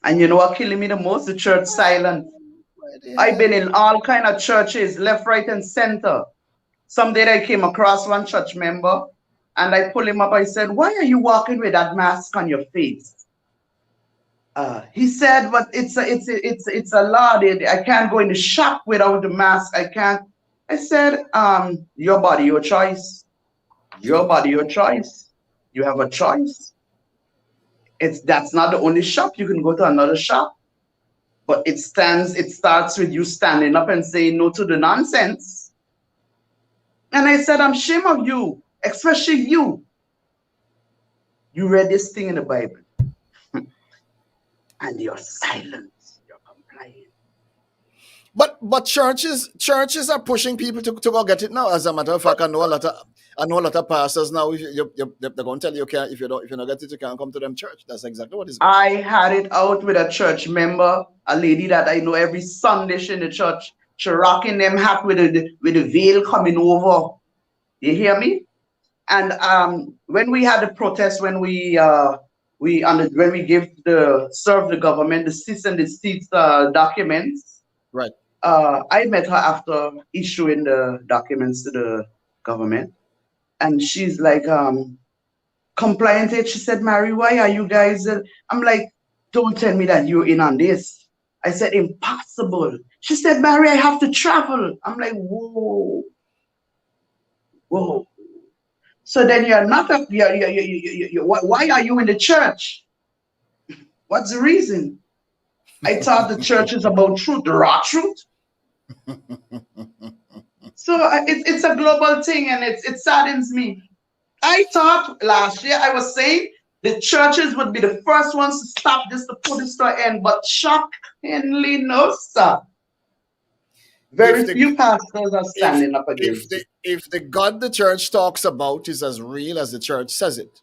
And you know what killing me the most? The church silence. Where the I've been hell? in all kind of churches, left, right, and center. Someday I came across one church member and I pulled him up. I said, "Why are you walking with that mask on your face?" He said, "But it's a law. I can't go in the shop without the mask. I can't." I said, "Your body, your choice. Your body, your choice. You have a choice. That's not the only shop. You can go to another shop, but it starts with you standing up and saying no to the nonsense." And I said, "I'm ashamed of you, especially you. You read this thing in the Bible, and you're silent. You're complying." But churches are pushing people to go get it now. As a matter of fact, I know a lot of pastors now. They're going to tell you can't, if you don't get it, you can't come to them church. That's exactly what is going. I had it out with a church member, a lady that I know every Sunday she in the church. She rocking them hat with the veil coming over. You hear me? And when we had the protest, when we when we serve the government the cease and desist documents. Right. I met her after issuing the documents to the government, and she's like, compliant. She said, Mary, why are you guys? I'm like, don't tell me that you're in on this. I said, impossible. She said, Mary, I have to travel. I'm like, whoa, whoa. So then you're not a, why are you in the church? What's the reason? I thought the church is about truth, the raw truth. So it's a global thing, and it saddens me. I thought last year I was saying the churches would be the first ones to stop this, to put this to an end, but shockingly, no, sir. Very few pastors are standing up against it. If the God the church talks about is as real as the church says it,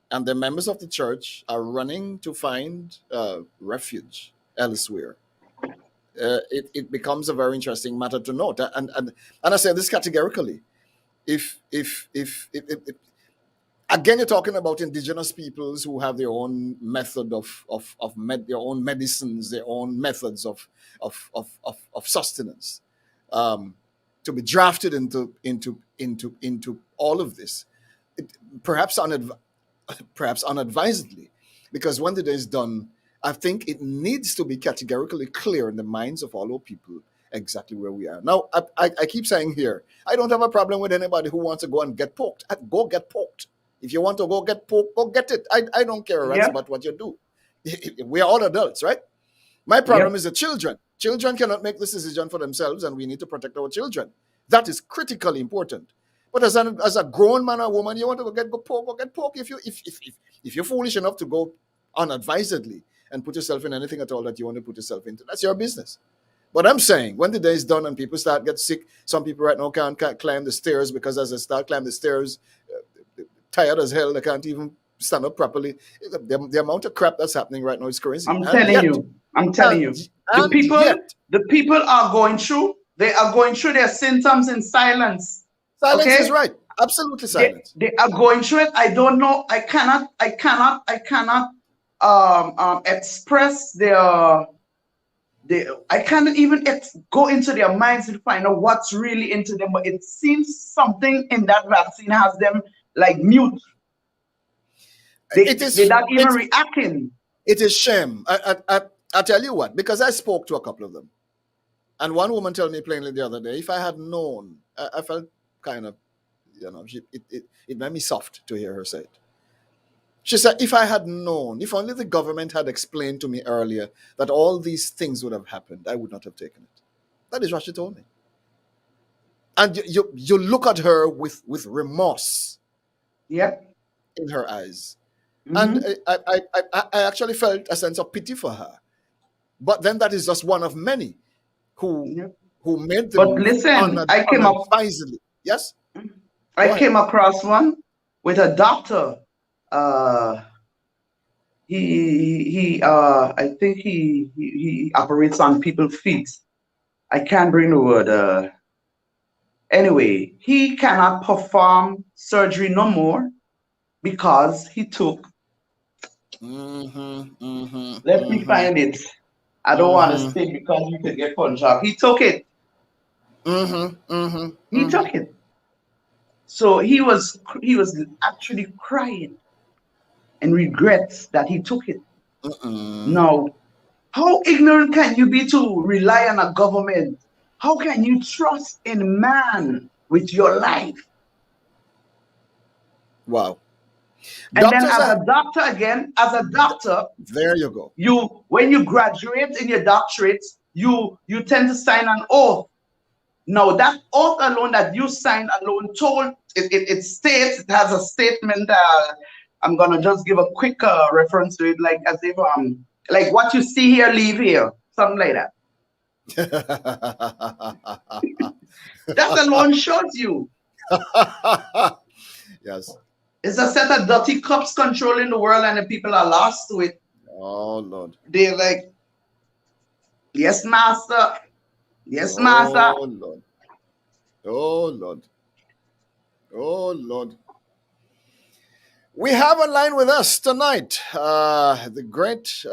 and the members of the church are running to find refuge elsewhere, it becomes a very interesting matter to note. And I say this categorically. If again, you're talking about indigenous peoples who have their own method their own medicines, their own methods of sustenance, to be drafted into all of this, perhaps unadvisedly, because when the day is done, I think it needs to be categorically clear in the minds of all our people exactly where we are. Now, I keep saying here, I don't have a problem with anybody who wants to go and get poked. Go get poked. If you want to go get poked, go get it. I don't care about what you do. We are all adults, right? My problem is the children. Children cannot make this decision for themselves, and we need to protect our children. That is critically important. But as a grown man or woman, you want to go poke, go get poke. If you're foolish enough to go unadvisedly and put yourself in anything at all that you want to put yourself into, that's your business. But I'm saying, when the day is done and people start get sick, some people right now can't climb the stairs because as they start climbing the stairs, tired as hell, they can't even stand up properly. The amount of crap that's happening right now is crazy. I'm telling you. The people are going through. They are going through their symptoms in silence. Silence is right. Absolutely silence. They are going through it. I don't know. I cannot express their. I cannot even go into their minds and find out what's really into them. But it seems something in that vaccine has them like mute. They're not even reacting. It is shame. I tell you what, because I spoke to a couple of them, and one woman told me plainly the other day, if I had known, I felt kind of, it made me soft to hear her say it. She said, if I had known, if only the government had explained to me earlier that all these things would have happened, I would not have taken it. That is what she told me. And you look at her with remorse in her eyes. Mm-hmm. And I actually felt a sense of pity for her. But then that is just one of many who made the But listen, I came up wisely. Yes? I came across one with a doctor. I think he operates on people's feet. I can't bring the word. Anyway, he cannot perform surgery no more because he took. Let me find it. I don't want to say because you could get punched off. He took it. He took it. So he was actually crying and regrets that he took it. Now, how ignorant can you be to rely on a government? How can you trust in man with your life? Wow. And then as a doctor, there you go. When you graduate in your doctorate, you tend to sign an oath. Now that oath alone that you signed alone it states, it has a statement. I'm gonna just give a quick reference to it, like as if like what you see here, leave here, something like that. That alone shows you. Yes. It's a set of dirty cops controlling the world, and the people are lost to it. Oh Lord. They're like, yes, master. Yes, master. Oh Lord. Oh Lord. Oh Lord. We have online with us tonight the great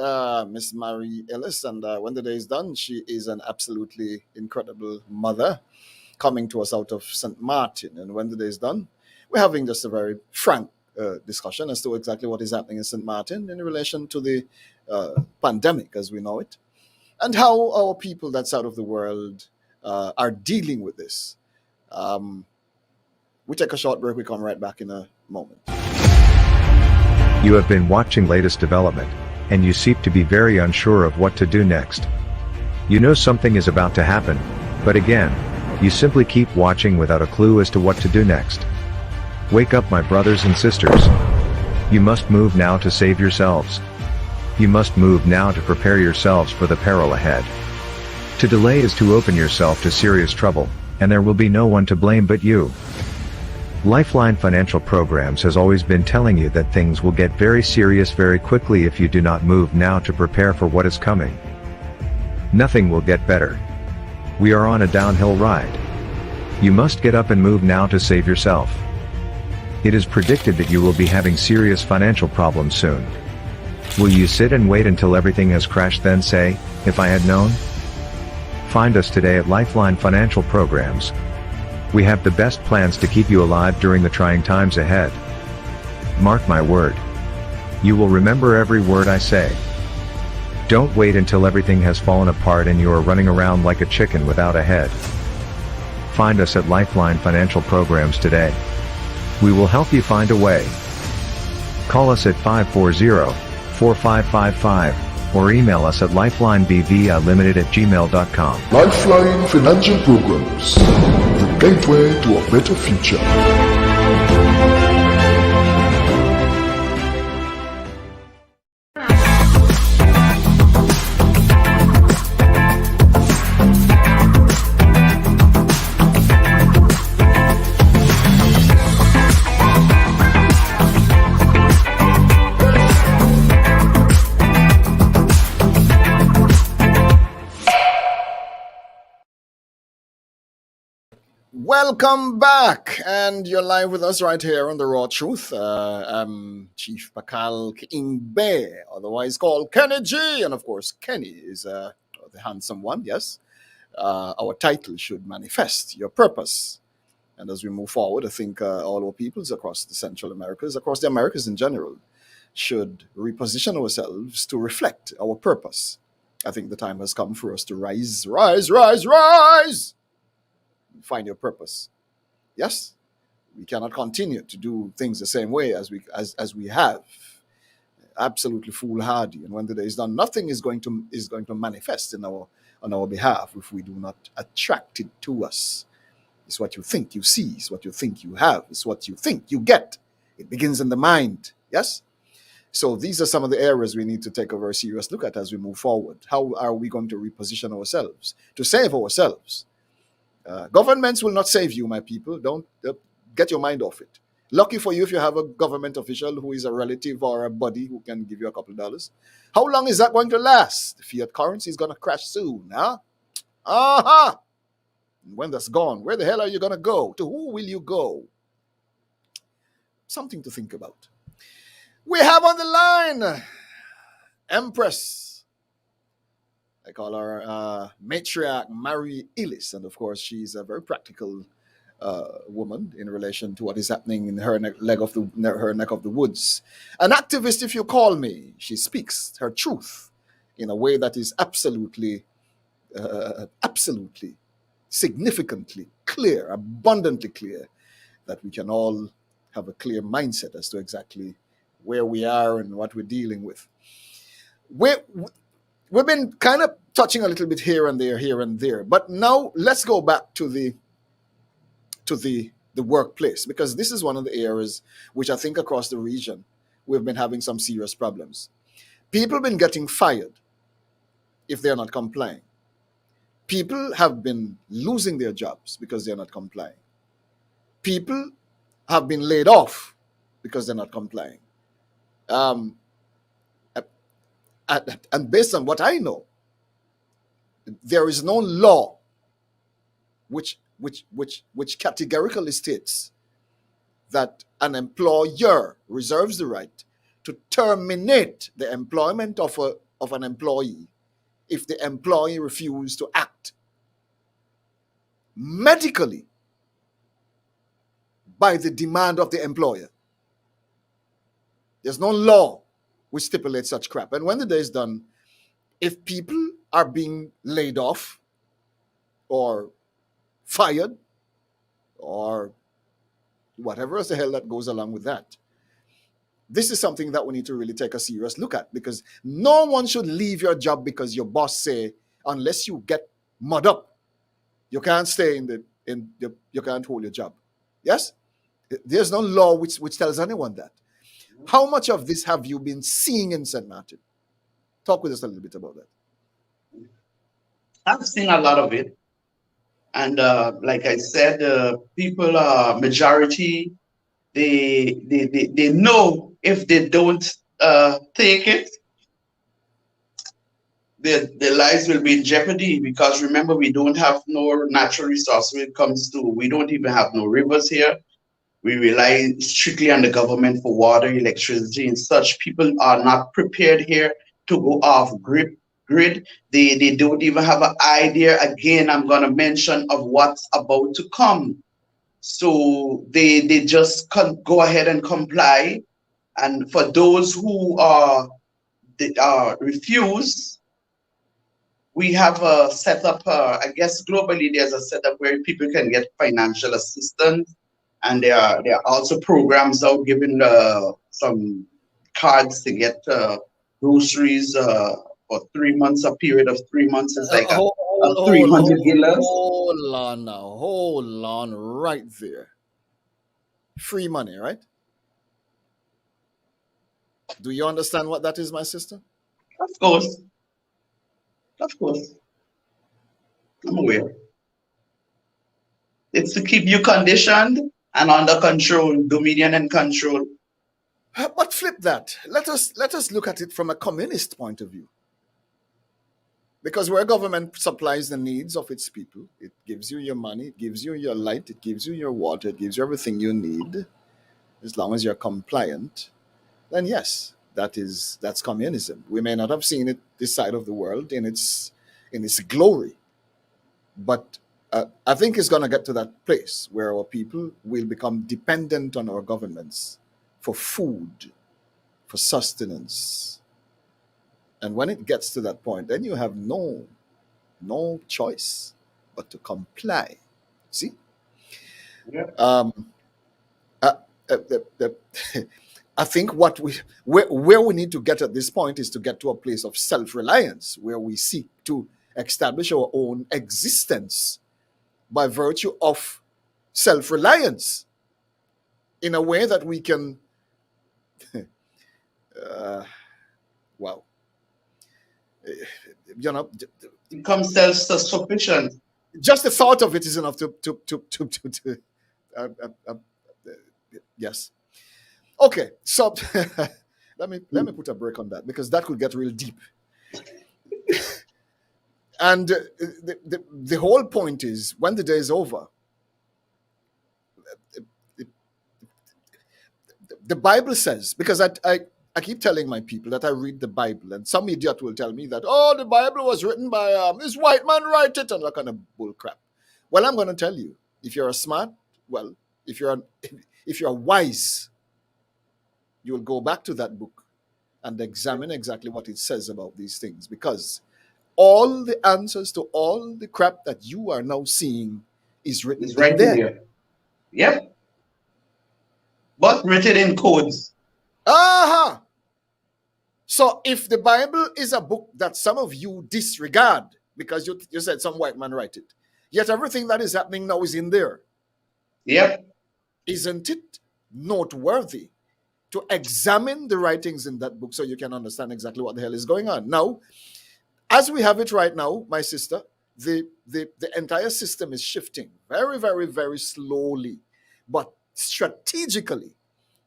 Miss Mary Ellis, and when the day is done, she is an absolutely incredible mother coming to us out of St. Maarten. And when the day is done, we're having just a very frank discussion as to exactly what is happening in St. Maarten in relation to the pandemic as we know it, and how our people that's out of the world are dealing with this. We take a short break. We come right back in a moment. You have been watching latest development, and you seem to be very unsure of what to do next. You know something is about to happen, but again, you simply keep watching without a clue as to what to do next. Wake up, my brothers and sisters. You must move now to save yourselves. You must move now to prepare yourselves for the peril ahead. To delay is to open yourself to serious trouble, and there will be no one to blame but you. Lifeline Financial Programs has always been telling you that things will get very serious very quickly if you do not move now to prepare for what is coming. Nothing will get better. We are on a downhill ride. You must get up and move now to save yourself. It is predicted that you will be having serious financial problems soon. Will you sit and wait until everything has crashed then say, "If I had known"? Find us today at Lifeline Financial Programs. We have the best plans to keep you alive during the trying times ahead. Mark my word. You will remember every word I say. Don't wait until everything has fallen apart and you are running around like a chicken without a head. Find us at Lifeline Financial Programs today. We will help you find a way. Call us at 540-4555 or email us at lifelinebvlimited@gmail.com. Lifeline Financial Programs, the gateway to a better future. Welcome back, and you're live with us right here on The Raw Truth. I'm Chief Pakal Ingbe, otherwise called Kenny G, and of course, Kenny is the handsome one, yes. Our title should manifest your purpose. And as we move forward, I think all our peoples across the Central Americas, across the Americas in general, should reposition ourselves to reflect our purpose. I think the time has come for us to rise, rise, rise, rise! Find your purpose. Yes, we cannot continue to do things the same way as we have. Absolutely foolhardy. And when the day is done, nothing is going to manifest on our behalf if we do not attract it to us. It's what you think you see. It's what you think you have. It's what you think you get. It begins in the mind. Yes. So these are some of the areas we need to take a very serious look at as we move forward. How are we going to reposition ourselves to save ourselves? Governments will not save you, my people. Don't get your mind off it. Lucky for you if you have a government official who is a relative or a buddy who can give you a couple of dollars. How long is that going to last? The fiat currency is going to crash soon, huh? Aha! When that's gone, where the hell are you going to go? To who will you go? Something to think about. We have on the line Empress. I call her matriarch Mary Ellis, and of course she's a very practical woman in relation to what is happening in her neck of the woods. An activist, if you call me. She speaks her truth in a way that is absolutely, significantly clear, abundantly clear, that we can all have a clear mindset as to exactly where we are and what we're dealing with. We've been kind of touching a little bit here and there, but now let's go back to the workplace, because this is one of the areas which I think across the region we've been having some serious problems. People have been getting fired if they're not complying. People have been losing their jobs because they're not complying. People have been laid off because they're not complying. And based on what I know, there is no law which categorically states that an employer reserves the right to terminate the employment of an employee if the employee refuses to act medically by the demand of the employer. There's no law which stipulates such crap. And when the day is done, if people are being laid off or fired or whatever else the hell that goes along with that, this is something that we need to really take a serious look at, because no one should leave your job because your boss say, unless you get mud up, you can't stay you can't hold your job. Yes? There's no law which tells anyone that. How much of this have you been seeing in St. Maarten? Talk with us a little bit about that. I've seen a lot of it. And like I said, people are majority, they know if they don't take it, their lives will be in jeopardy, because remember, we don't have no natural resource when it comes to, we don't even have no rivers here. We rely strictly on the government for water, electricity, and such. People are not prepared here to go off grid. They don't even have an idea, again, I'm going to mention, of what's about to come. So they just can't go ahead and comply. And for those who refuse, we have a setup, I guess globally there's a setup where people can get financial assistance. And there are also programs out giving some cards to get groceries for 3 months. A period of 3 months is like a 300 gillas. Hold on right there. Free money, right? Do you understand what that is, my sister? Of course. Of course. I'm aware. It's to keep you conditioned and under control, dominion and control. But flip that. Let us look at it from a communist point of view. Because where government supplies the needs of its people, it gives you your money, it gives you your light, it gives you your water, it gives you everything you need, as long as you're compliant, then yes, that's communism. We may not have seen it this side of the world in its glory, but I think it's going to get to that place where our people will become dependent on our governments for food, for sustenance. And when it gets to that point, then you have no choice but to comply. See? Yeah. I think where we need to get at this point is to get to a place of self-reliance, where we seek to establish our own existence by virtue of self-reliance in a way that we can wow, Become self-sufficient. Just the thought of it is enough to yes. Okay, so let me put a break on that, because that could get real deep. And the whole point is, when the day is over, the Bible says, because I keep telling my people that I read the Bible, and some idiot will tell me that, oh, the Bible was written by this white man, write it, and that kind of bull crap. Well, I'm going to tell you, if you're if you're wise, you will go back to that book and examine exactly what it says about these things, because all the answers to all the crap that you are now seeing is written right there. Yep. But written in codes. Aha! So if the Bible is a book that some of you disregard because you said some white man write it, yet everything that is happening now is in there. Yep. Isn't it noteworthy to examine the writings in that book so you can understand exactly what the hell is going on? Now, as we have it right now, my sister, the entire system is shifting very, very, very slowly, but strategically,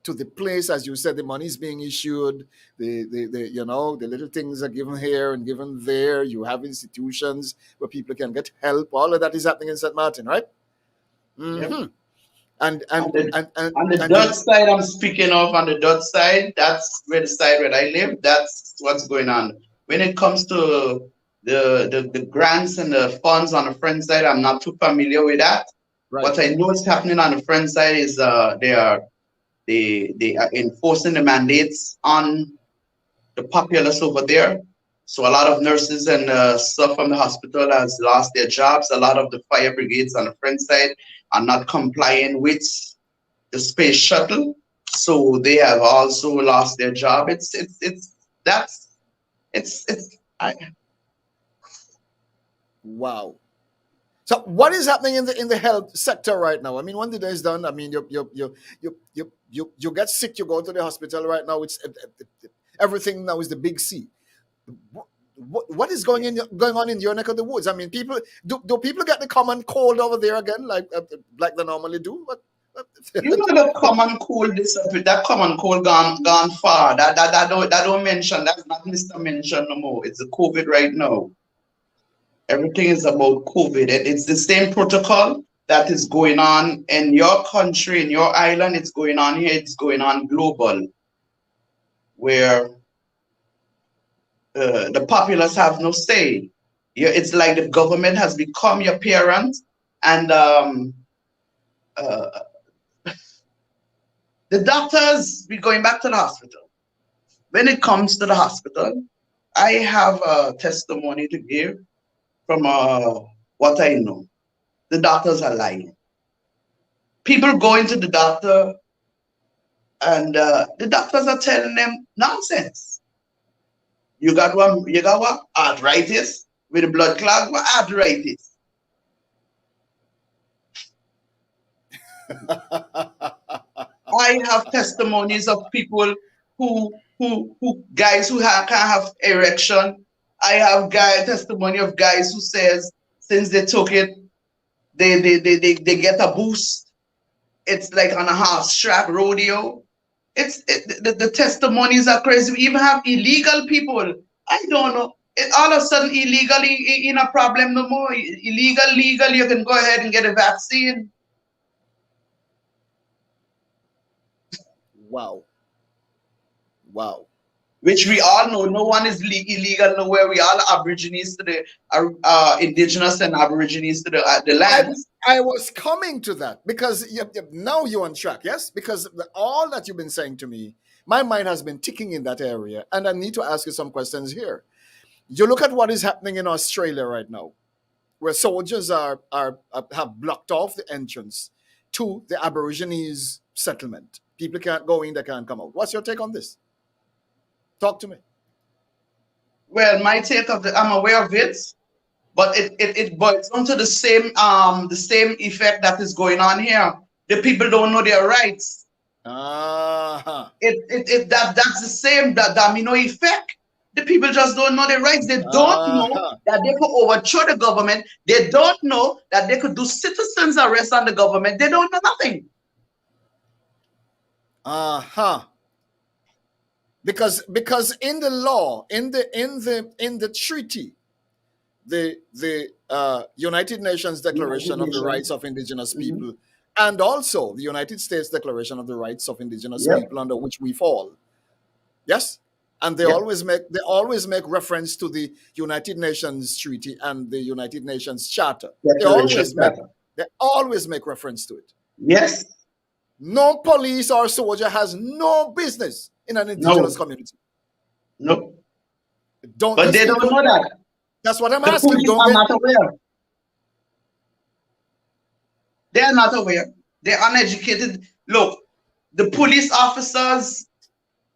to the place, as you said, the money is being issued, the little things are given here and given there. You have institutions where people can get help. All of that is happening in St. Maarten, right? Mm-hmm. Yep. And On and the and and, on the and Dutch side, I'm speaking of on the Dutch side. That's where the side where I live. That's what's going on. When it comes to the grants and the funds on the French side, I'm not too familiar with that. right. What I know is happening on the French side is they are enforcing the mandates on the populace over there. So a lot of nurses and stuff from the hospital has lost their jobs. A lot of the fire brigades on the French side are not complying with the space shuttle, so they have also lost their job. It's that's it's I, Wow. So what is happening in the health sector right now? I mean, when the day is done, I mean, you get sick, you go to the hospital right now. It's everything now is the big C. What is going on in your neck of the woods? I mean, people do people get the common cold over there again, like they normally do? you know the common cold disappeared. That common cold gone far. That don't mention. That's not Mr. Mention no more. It's the COVID right now. Everything is about COVID. It's the same protocol that is going on in your country, in your island. It's going on here. It's going on global, where the populace have no say. It's like the government has become your parent, and uh, the doctors be going back to the hospital. When it comes to the hospital, I have a testimony to give from what I know. The doctors are lying. People go into the doctor, and the doctors are telling them nonsense. You got what? Arthritis with a blood clot. What arthritis? I have testimonies of people who guys who can't have erection. I have testimony of guys who says since they took it, they get a boost. It's like on a horse track rodeo. The testimonies are crazy. We even have illegal people. I don't know. All of a sudden, illegally in a problem no more. Illegal, legal, you can go ahead and get a vaccine. Wow. Wow. Which we all know, no one is illegal nowhere. We all aborigines to the indigenous and aborigines to the lands. I was coming to that because now you're on track, yes? Because all that you've been saying to me, my mind has been ticking in that area, and I need to ask you some questions here. You look at what is happening in Australia right now, where soldiers have blocked off the entrance to the Aborigines settlement. People can't go in, they can't come out. What's your take on this? Talk to me. Well, my take of I'm aware of it, but it boils down to the same effect that is going on here. The people don't know their rights. Uh-huh. That's the same domino effect. The people just don't know their rights. They don't know that they could overthrow the government. They don't know that they could do citizens arrest on the government. They don't know nothing. Because in the law, in the treaty, the United Nations Declaration of the Rights of Indigenous People, and also the United States Declaration of the Rights of Indigenous People, under which we fall. Yes, and they always make reference to the United Nations Treaty and the United Nations Charter. They always make reference to it. Yes. No police or soldier has no business in an indigenous community. No. But they don't know that. That's what I'm the asking. Police are not aware. They are not aware. They're uneducated. Look, the police officers,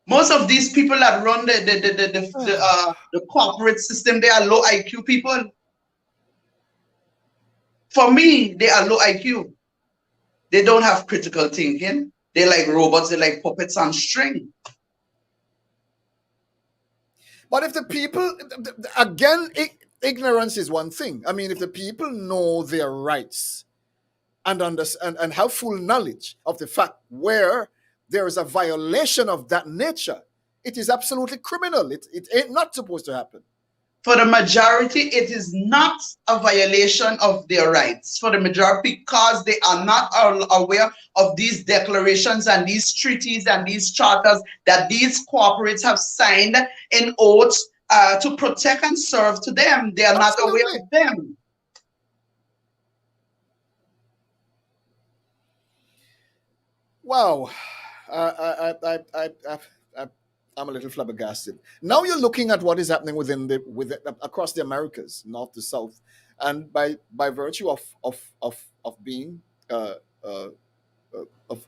most of these people that run the corporate system, they are low IQ people. For me, they are low IQ. They don't have critical thinking. They're like robots. They're like puppets on string. But if the people, again, ignorance is one thing. I mean, if the people know their rights and understand and have full knowledge of the fact where there is a violation of that nature, it is absolutely criminal. It ain't not supposed to happen. For the majority, it is not a violation of their rights. For the majority, because they are not aware of these declarations and these treaties and these charters that these corporates have signed in oaths to protect and serve to them. They are not aware Absolutely. of them. Wow. I'm a little flabbergasted. Now you're looking at what is happening across the Americas, north to south, and by virtue of being uh, uh,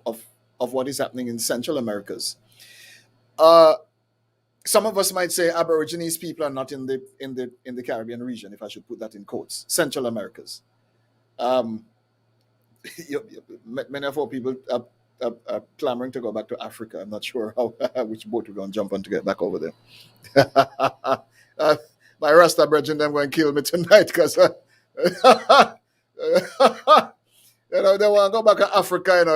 of what is happening in Central Americas. Uh, some of us might say Aborigines people are not in the Caribbean region, if I should put that in quotes. Central Americas. Um, many of our people are clamoring to go back to Africa. I'm not sure how which boat we're going to jump on to get back over there. My Rasta brethren, them going to kill me tonight because they want to go back to Africa.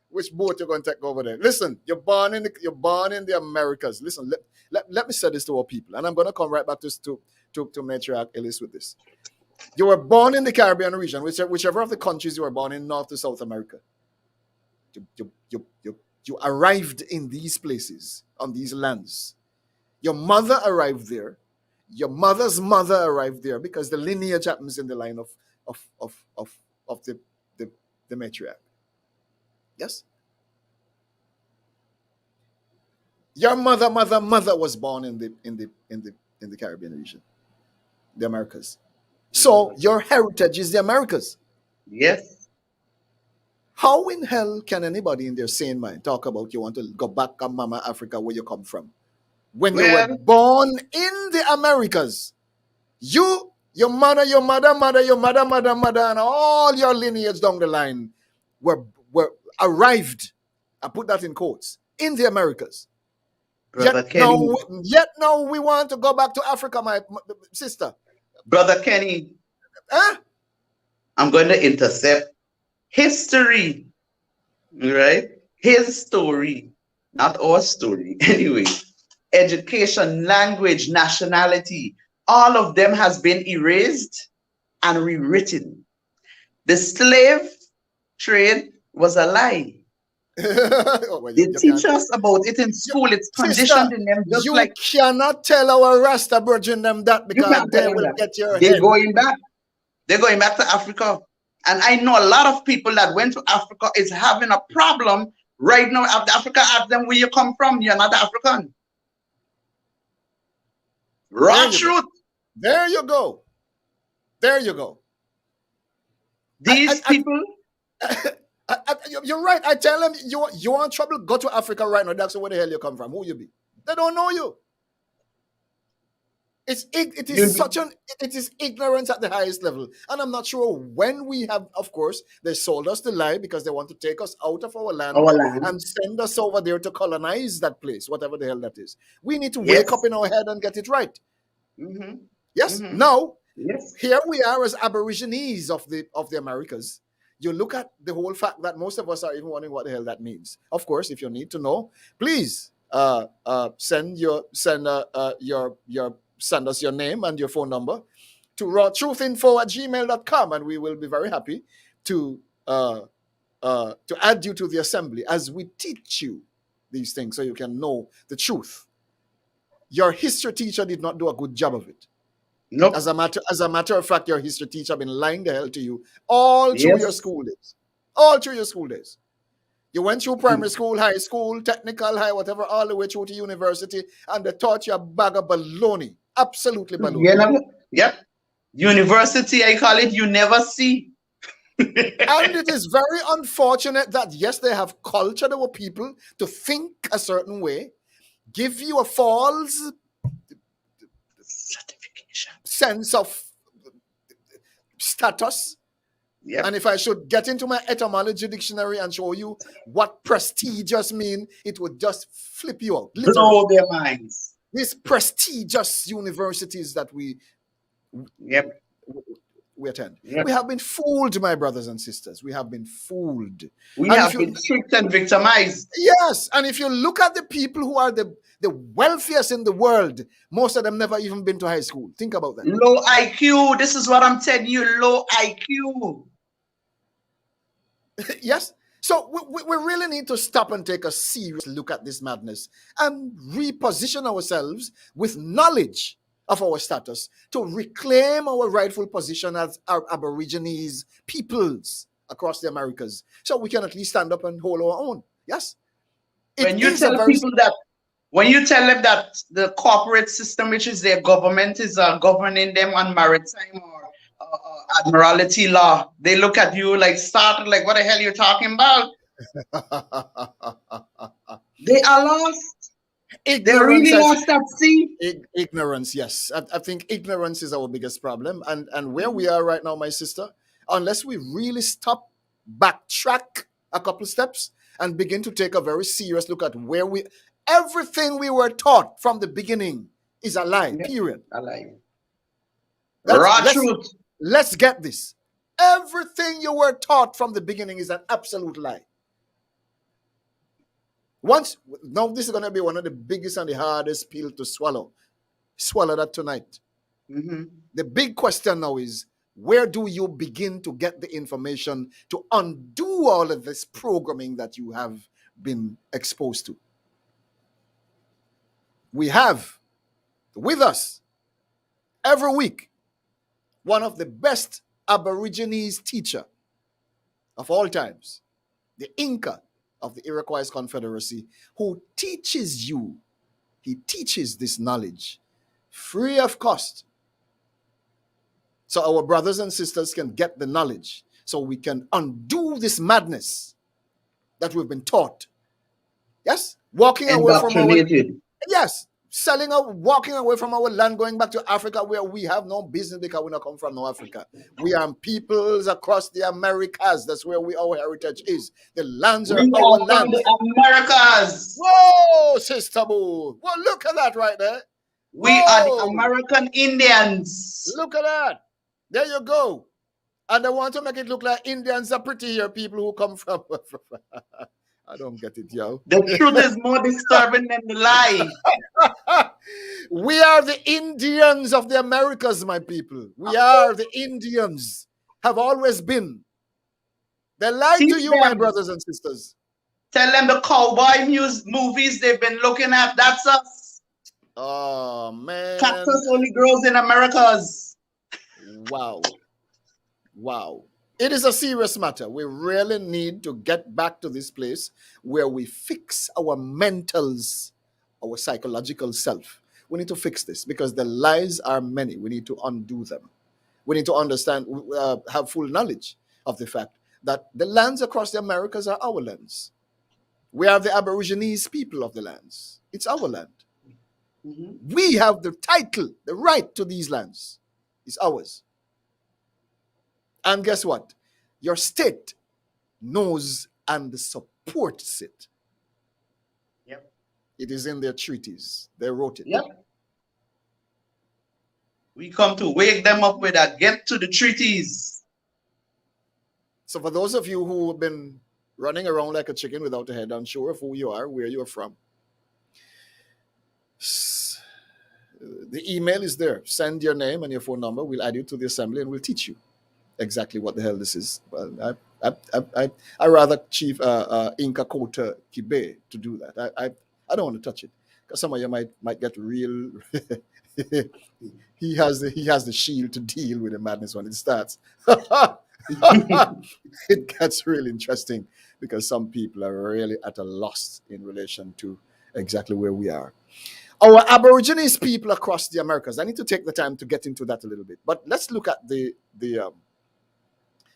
Which boat you're going to take over there? Listen, you're born in the Americas. Listen, let me say this to our people, and I'm going to come right back to Matriarch Ellis with this. You were born in the Caribbean region, whichever of the countries you were born in, North to South America. You arrived in these places, on these lands. Your mother arrived there. Your mother's mother arrived there because the lineage happens in the line of the matriarch. Yes? Your mother was born in the Caribbean region, the Americas. So your heritage is the Americas. Yes. How in hell can anybody in their sane mind talk about you want to go back to Mama Africa where you come from? When you were born in the Americas, your mother, and all your lineage down the line were arrived, I put that in quotes, in the Americas. Yet now we want to go back to Africa, my sister. Brother Kenny, I'm going to intercept history, right? His story, not our story. Anyway, education, language, nationality, all of them has been erased and rewritten. The slave trade was a lie. They teach us about it in school. It's conditioned in them. Just you cannot tell our Rasta virgin them that because they will get your They're head. going back. They're going back to Africa. And I know a lot of people that went to Africa is having a problem right now. After Africa asked them where you come from, you're not African. Raw truth. There you go. There you go. These people. You're right. I tell them you want trouble, go to Africa right now. That's where the hell you come from. Who you be? They don't know you. It is ignorance at the highest level. And I'm not sure when we have, of course, they sold us the lie because they want to take us out of our land and send us over there to colonize that place, whatever the hell that is. We need to wake up in our head and get it right. Mm-hmm. Yes. Mm-hmm. Now, here we are as Aborigines of the Americas. You look at the whole fact that most of us are even wondering what the hell that means. Of course, if you need to know, please send us your name and your phone number to rawtruthinfo@gmail.com, and we will be very happy to add you to the assembly as we teach you these things so you can know the truth. Your history teacher did not do a good job of it. Nope. As a matter of fact, your history teacher been lying the hell to you all through your school days. All through your school days. You went through primary school, high school, technical, high, whatever, all the way through to university, and they taught you a bag of baloney. Absolutely baloney. Yep. University, I call it, you never see. And it is very unfortunate that, yes, they have cultured our people to think a certain way, give you a false sense of status. Yep. And if I should get into my etymology dictionary and show you what prestigious mean, it would just flip you out. Literally. Blow their minds. These prestigious universities that we we attend. Yep. We have been fooled, my brothers and sisters. We have been fooled. We And have if you, been tricked and victimized. yes, and if you look at the people who are the wealthiest in the world, most of them never even been to high school. Think about that. Low IQ. This is what I'm telling you. Low IQ. Yes. So we really need to stop and take a serious look at this madness and reposition ourselves with knowledge of our status to reclaim our rightful position as our Aborigines peoples across the Americas, so we can at least stand up and hold our own. Yes. When you tell people that, when you tell them that the corporate system, which is their government, is governing them on maritime or admiralty law, they look at you like startled, like, what the hell are you talking about? They are lost. They're really lost at sea. Ignorance, yes. I think ignorance is our biggest problem. And where we are right now, my sister, unless we really stop, backtrack a couple steps, and begin to take a very serious look at where everything we were taught from the beginning is a lie, period. A lie. Raw truth. Let's get this. Everything you were taught from the beginning is an absolute lie. Now this is going to be one of the biggest and the hardest pill to swallow. Swallow that tonight. Mm-hmm. The big question now is, where do you begin to get the information to undo all of this programming that you have been exposed to? We have with us every week one of the best Aborigines teacher of all times, the Inca of the Iroquois Confederacy, who teaches you, he teaches this knowledge free of cost. So our brothers and sisters can get the knowledge, so we can undo this madness that we've been taught. Yes? Walking away from our, yes, walking away from our land, going back to Africa where we have no business because we not come from no Africa. We are peoples across the Americas. That's where our heritage is. The lands are our lands. The Americas. Whoa, Sister Boo. Well, look at that right there. We are the American Indians. Look at that. There you go. And they want to make it look like Indians are pretty here, people who come from. I don't get it, yo. The truth is more disturbing than the lie. We are the Indians of the Americas, my people. We are the Indians. Have always been. They lied to you, my brothers and sisters. Tell them the cowboy movies they've been looking at. That's us. Oh, man. Cactus only grows in Americas. Wow. Wow. It is a serious matter. We really need to get back to this place where we fix our mentals, our psychological self. We need to fix this because the lies are many. We need to undo them. We need to understand, have full knowledge of the fact that the lands across the Americas are our lands. We are the Aborigines people of the lands. It's our land. Mm-hmm. We have the title, the right to these lands. It's ours. And guess what? Your state knows and supports it. Yep. It is in their treaties. They wrote it. Yep. We come to wake them up with that. Get to the treaties. So for those of you who have been running around like a chicken without a head, unsure of who you are, where you're from, the email is there. Send your name and your phone number. We'll add you to the assembly and we'll teach you exactly what the hell this is. Well, I rather Chief Inca Kota Kibe to do that. I don't want to touch it because some of you might get real. he has the shield to deal with the madness when it starts. It gets really interesting because some people are really at a loss in relation to exactly where we are. Our Aborigines people across the Americas. I need to take the time to get into that a little bit, but let's look at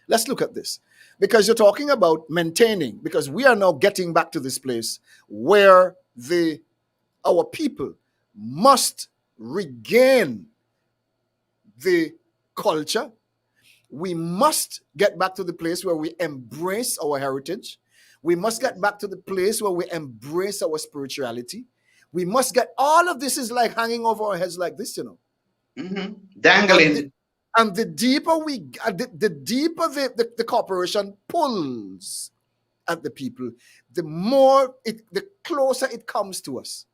let's look at this, because you're talking about maintaining, because we are now getting back to this place where our people must regain the culture. We must get back to the place where we embrace our heritage. We must get back to the place where we embrace our spirituality. We must get, all of this is like hanging over our heads like this, you know. Mm-hmm. Dangling. And the deeper the deeper the corporation pulls at the people, the more the closer it comes to us.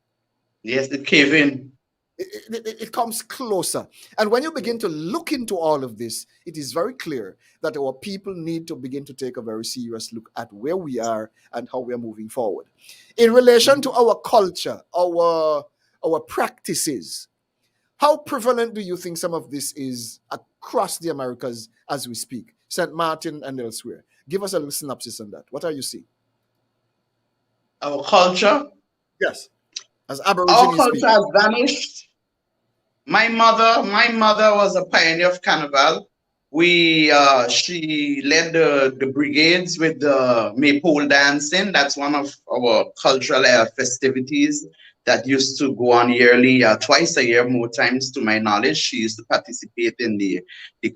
Yes, it cave in. It comes closer. And when you begin to look into all of this, it is very clear that our people need to begin to take a very serious look at where we are and how we are moving forward. In relation to our culture, our practices, how prevalent do you think some of this is across the Americas as we speak? St. Martin and elsewhere. Give us a little synopsis on that. What are you seeing? Our culture, Yes. As our Aborigines culture speak. has vanished. My mother was a pioneer of carnival. She led the brigades with the maypole dancing. That's one of our cultural festivities that used to go on yearly, twice a year, more times to my knowledge. She used to participate in the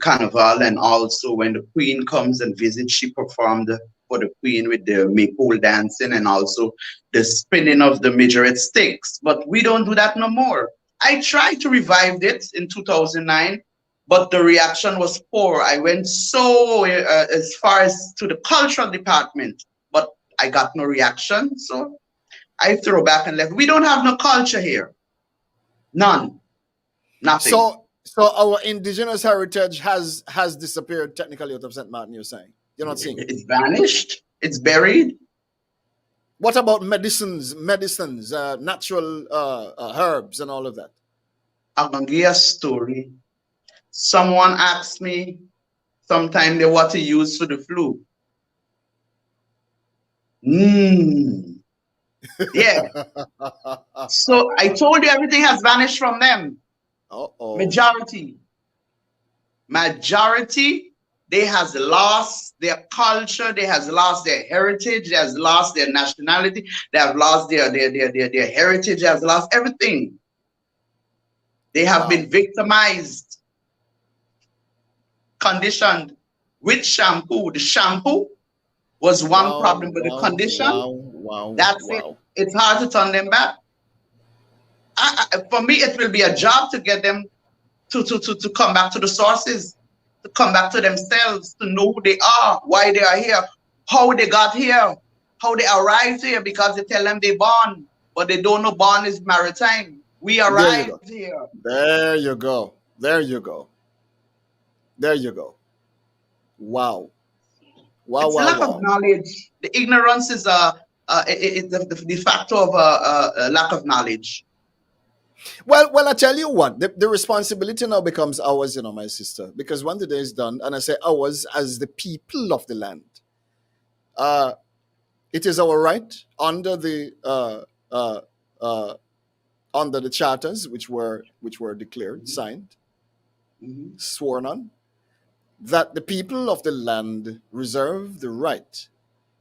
carnival, and also when the queen comes and visits, she performed for the queen with the maypole dancing and also the spinning of the midget sticks. But we don't do that no more. I tried to revive it in 2009, but the reaction was poor. I went so as far as to the cultural department, but I got no reaction. So I threw back and left. We don't have no culture here. None. Nothing. So our indigenous heritage has disappeared technically out of St. Martin, you're saying? You're not seeing it? It's vanished. It's buried. What about medicines, natural herbs and all of that? I'm going to give you a story. Someone asked me sometime they what to use for the flu. Yeah. So I told you everything has vanished from them. Uh-oh. Majority, they has lost their culture, they has lost their heritage, they has lost their nationality, they have lost their heritage, they has lost everything. They have been victimized, conditioned with shampoo. The shampoo was one problem, but the condition, that's it. It's hard to turn them back. For me, it will be a job to get them to come back to the sources, to come back to themselves, to know who they are, why they are here, how they got here, how they arrived here, because they tell them they born, but they don't know born is maritime. We arrived here. There you go. There you go. There you go. Wow. Wow. It's lack of knowledge. The ignorance is the factor of a lack of knowledge. Well, I tell you what, the responsibility now becomes ours, my sister, because when the day is done, and I say ours as the people of the land, it is our right under the charters which were declared, signed, sworn on, that the people of the land reserve the right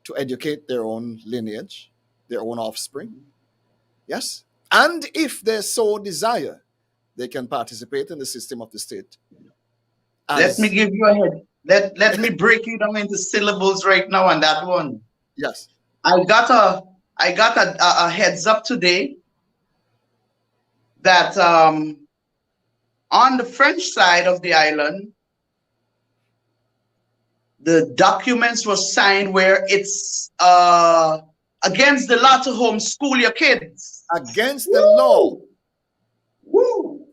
to educate their own lineage, their own offspring. Yes. And if they so desire, they can participate in the system of the state. Let me give you a head. Let me break you down into syllables right now on that one. Yes. I got a heads up today that on the French side of the island, the documents were signed where it's against the law to homeschool your kids. Against the law. Woo.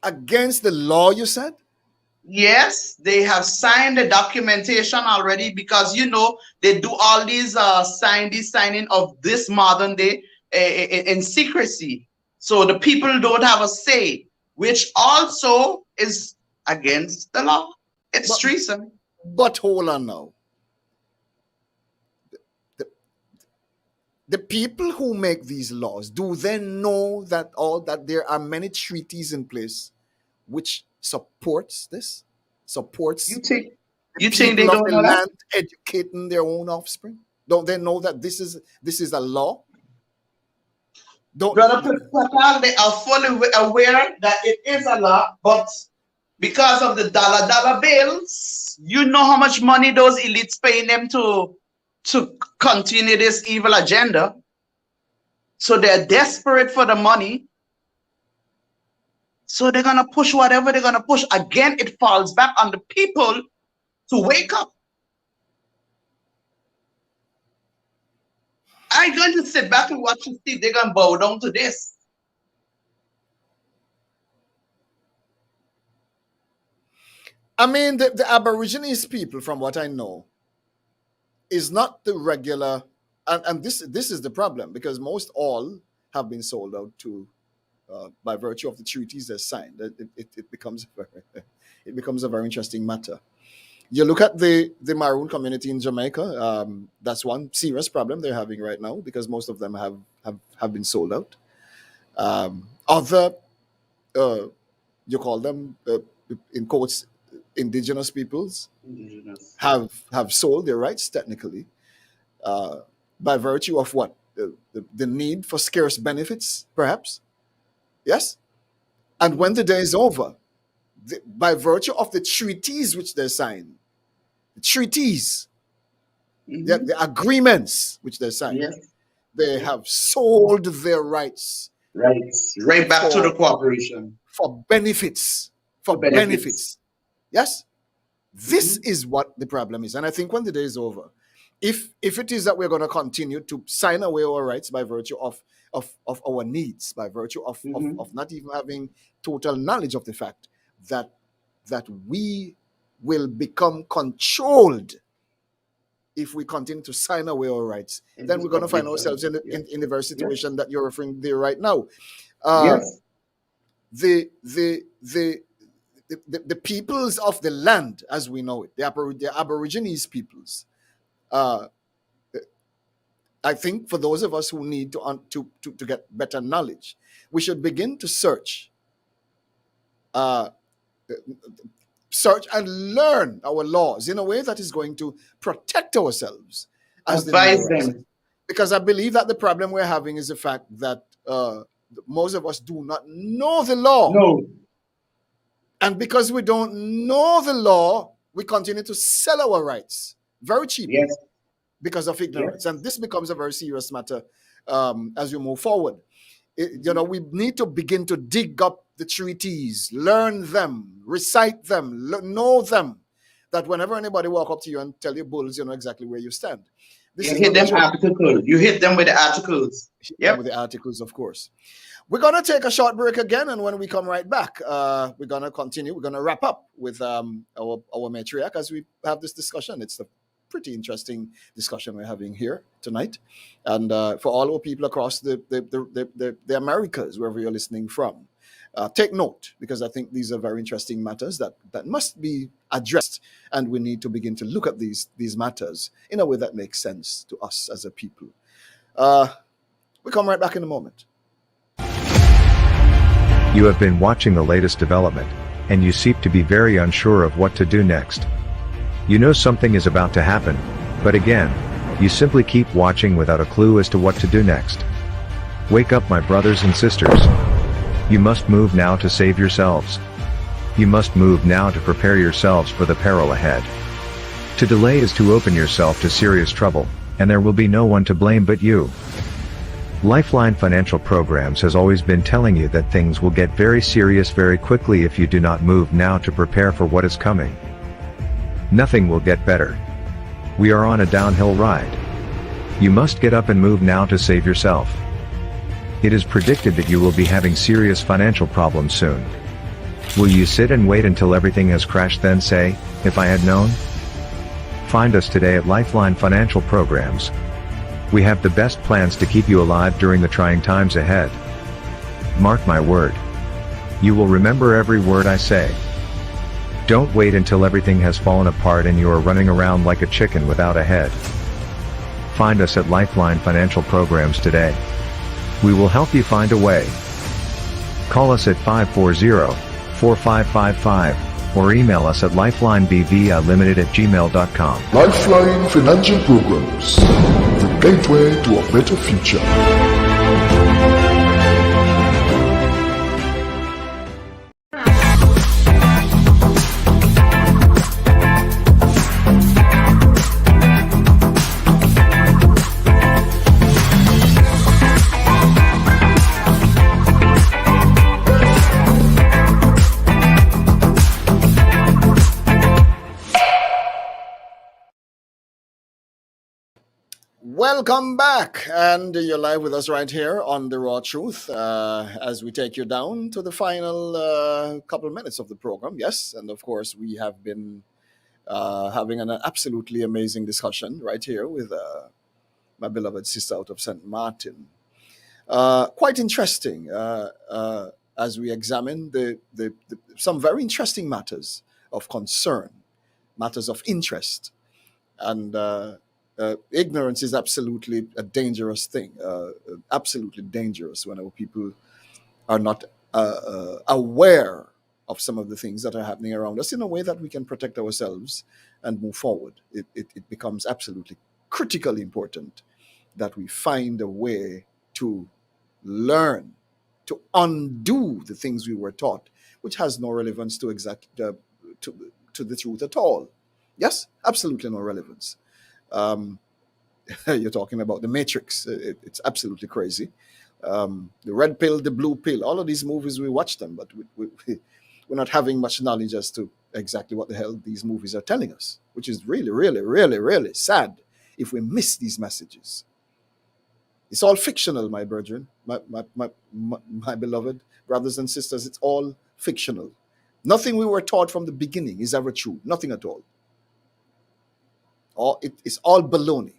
Against the law, you said? Yes, they have signed the documentation already, because they do all these signing of this modern day in secrecy. So the people don't have a say, which also is against the law. It's treason. But hold on now. The people who make these laws, do they know that there are many treaties in place which supports this? Supports you think they don't know that? Educating their own offspring? Don't they know that this is a law? Brother Patel, they are fully aware that it is a law, but because of the dollar bills, you know how much money those elites paying them to continue this evil agenda. So they're desperate for the money. So they're going to push whatever they're going to push. Again, it falls back on the people to wake up. I'm going to sit back and watch and see if they're going to bow down to this. I mean, the Aborigines people, from what I know, is not the regular, and this is the problem, because most all have been sold out to by virtue of the treaties they signed. It becomes a very interesting matter. You look at the Maroon community in Jamaica. That's one serious problem they're having right now, because most of them have been sold out. Other, you call them in quotes, indigenous peoples have sold their rights technically by virtue of what, the need for scarce benefits, perhaps. Yes, and when the day is over, by virtue of the treaties which they signed, the treaties, the agreements which they signed, Yes. they have sold their rights. Right back to the corporation. For benefits. For benefits. Yes? This is what the problem is. And I think when the day is over, if it is that we're going to continue to sign away our rights by virtue of our needs, by virtue of not even having total knowledge of the fact that we will become controlled if we continue to sign away our rights, then we're going to find ourselves in the very situation that you're referring to right now. Yes. The peoples of the land, as we know it, the Aborigines peoples, I think for those of us who need to get better knowledge, we should begin to search and learn our laws in a way that is going to protect ourselves. Advise them. Because I believe that the problem we're having is the fact that most of us do not know the law. No. And because we don't know the law, we continue to sell our rights very cheaply. Yes. Because of ignorance. Yes. And this becomes a very serious matter as we move forward. We need to begin to dig up the treaties, learn them, recite them, know them, that whenever anybody walk up to you and tell you bulls, you know exactly where you stand. You hit them articles. You hit them with the articles. Yeah, with the articles, of course. We're going to take a short break again, and when we come right back, we're going to continue. We're going to wrap up with our matriarch as we have this discussion. It's a pretty interesting discussion we're having here tonight. And for all our people across the Americas, wherever you're listening from, take note, because I think these are very interesting matters that must be addressed, and we need to begin to look at these matters in a way that makes sense to us as a people. We come right back in a moment. You have been watching the latest development, and you seem to be very unsure of what to do next. You know something is about to happen, but again, you simply keep watching without a clue as to what to do next. Wake up, my brothers and sisters. You must move now to save yourselves. You must move now to prepare yourselves for the peril ahead. To delay is to open yourself to serious trouble, and there will be no one to blame but you. Lifeline Financial Programs has always been telling you that things will get very serious very quickly if you do not move now to prepare for what is coming. Nothing will get better. We are on a downhill ride. You must get up and move now to save yourself. It is predicted that you will be having serious financial problems soon. Will you sit and wait until everything has crashed then say, "If I had known"? Find us today at Lifeline Financial Programs. We have the best plans to keep you alive during the trying times ahead. Mark my word. You will remember every word I say. Don't wait until everything has fallen apart and you are running around like a chicken without a head. Find us at Lifeline Financial Programs today. We will help you find a way. Call us at 540-4555 or email us at lifelinebvlimited@gmail.com. Lifeline Financial Programs, the gateway to a better future. Welcome back, and you're live with us right here on The Raw Truth as we take you down to the final couple of minutes of the program. Yes, and of course, we have been having an absolutely amazing discussion right here with my beloved sister out of St. Maarten. Quite interesting as we examine some very interesting matters of concern, matters of interest, and ignorance is absolutely a dangerous thing, absolutely dangerous when our people are not aware of some of the things that are happening around us in a way that we can protect ourselves and move forward. It becomes absolutely critically important that we find a way to learn, to undo the things we were taught, which has no relevance to to the truth at all. Yes, absolutely no relevance. Um, you're talking about the Matrix. It's absolutely crazy. The red pill, the blue pill, all of these movies, we watch them, but we're not having much knowledge as to exactly what the hell these movies are telling us, which is really, really, really, really sad if we miss these messages. It's all fictional, my brethren, my beloved brothers and sisters. It's all fictional. Nothing we were taught from the beginning is ever true. Nothing at all. It's all baloney.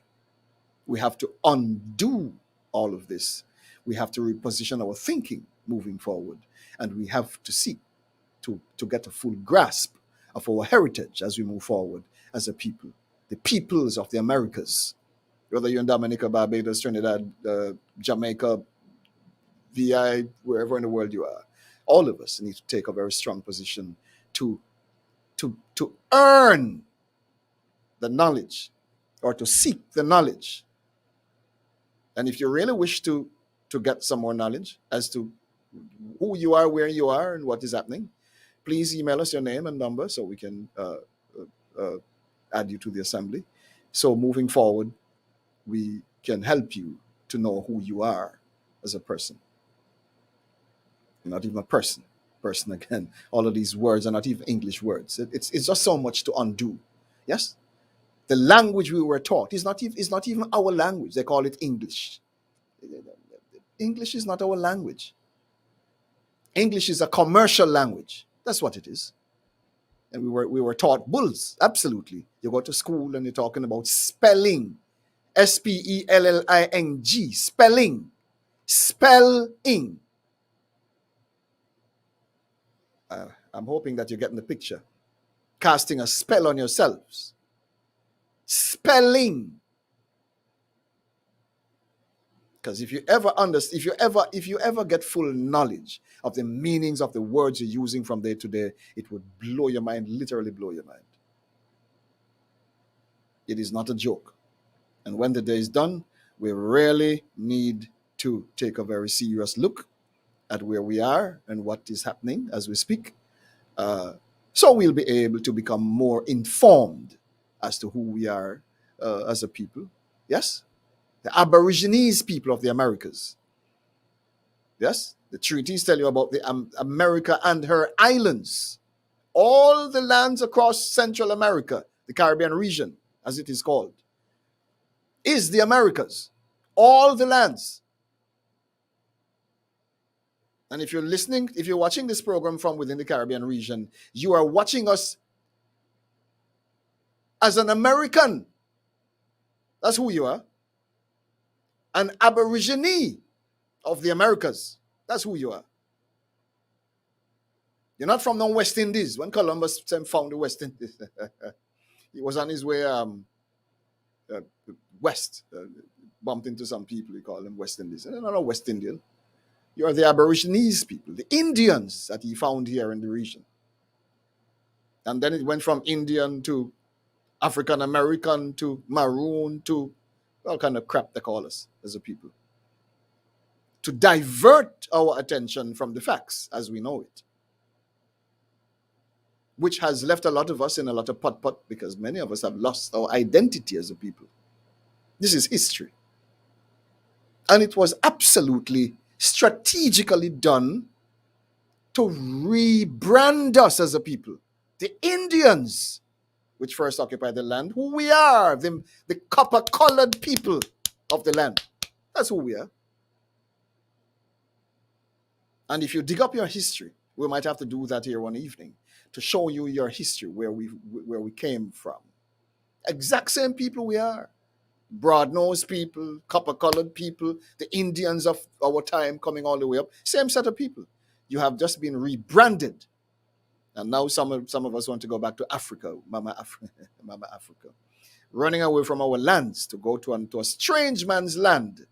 We have to undo all of this. We have to reposition our thinking moving forward. And we have to seek to get a full grasp of our heritage as we move forward as a people. The peoples of the Americas. Whether you're in Dominica, Barbados, Trinidad, Jamaica, VI, wherever in the world you are. All of us need to take a very strong position to earn the knowledge or to seek the knowledge. And if you really wish to get some more knowledge as to who you are, where you are, and what is happening, please email us your name and number so we can add you to the assembly. So moving forward, we can help you to know who you are as a person. You're not even a person. Person again. All of these words are not even English words. It's just so much to undo. Yes? The language we were taught is not even our language. They call it English. English is not our language. English is a commercial language. That's what it is. And we were taught bulls. Absolutely. You go to school and you're talking about spelling. spelling. Spelling. Spelling. I'm hoping that you're getting the picture. Casting a spell on yourselves. Spelling. Because if you ever get full knowledge of the meanings of the words you're using from day to day, it would blow your mind, literally blow your mind. It is not a joke. And when the day is done, we really need to take a very serious look at where we are and what is happening as we speak. So we'll be able to become more informed as to who we are as a people. Yes? The Aborigines people of the Americas. Yes? The treaties tell you about the America and her islands. All the lands across Central America, the Caribbean region, as it is called, is the Americas. All the lands. And if you're watching this program from within the Caribbean region, you are watching us as an American. That's who you are. An Aborigine of the Americas. That's who you are. You're not from the West Indies. When Columbus found the West Indies, he was on his way west. Bumped into some people, he called them West Indies. And they're not a West Indian. You are the Aborigines people, the Indians that he found here in the region. And then it went from Indian to African American to Maroon to all kind of crap they call us as a people. To divert our attention from the facts as we know it. Which has left a lot of us in a lot of pot because many of us have lost our identity as a people. This is history. And it was absolutely strategically done to rebrand us as a people. The Indians, which first occupied the land, who we are, the copper-colored people of the land. That's who we are. And if you dig up your history, we might have to do that here one evening to show you your history, where we came from. Exact same people we are. Broad-nosed people, copper-colored people, the Indians of our time coming all the way up. Same set of people. You have just been rebranded. And now some of us want to go back to Africa, Mama Africa, Mama Africa. Running away from our lands to go to a strange man's land.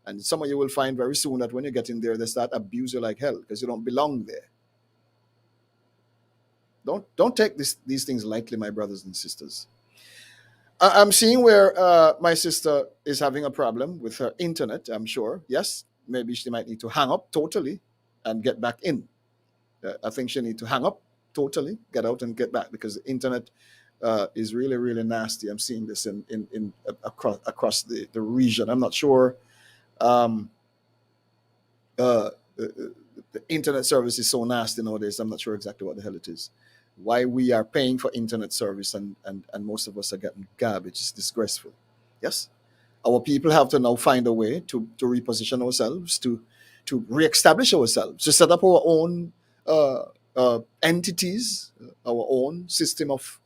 And some of you will find very soon that when you get in there, they start abuse you like hell because you don't belong there. Don't take these things lightly, my brothers and sisters. I'm seeing where my sister is having a problem with her internet, I'm sure. Yes, maybe she might need to hang up totally and get back in. I think she needs to hang up totally, get out and get back, because the internet is really, really nasty. I'm seeing this in across the region. I'm not sure. The internet service is so nasty nowadays. I'm not sure exactly what the hell it is. Why we are paying for internet service and most of us are getting garbage is disgraceful. Yes, our people have to now find a way to reposition ourselves, to reestablish ourselves, to set up our own entities, our own system of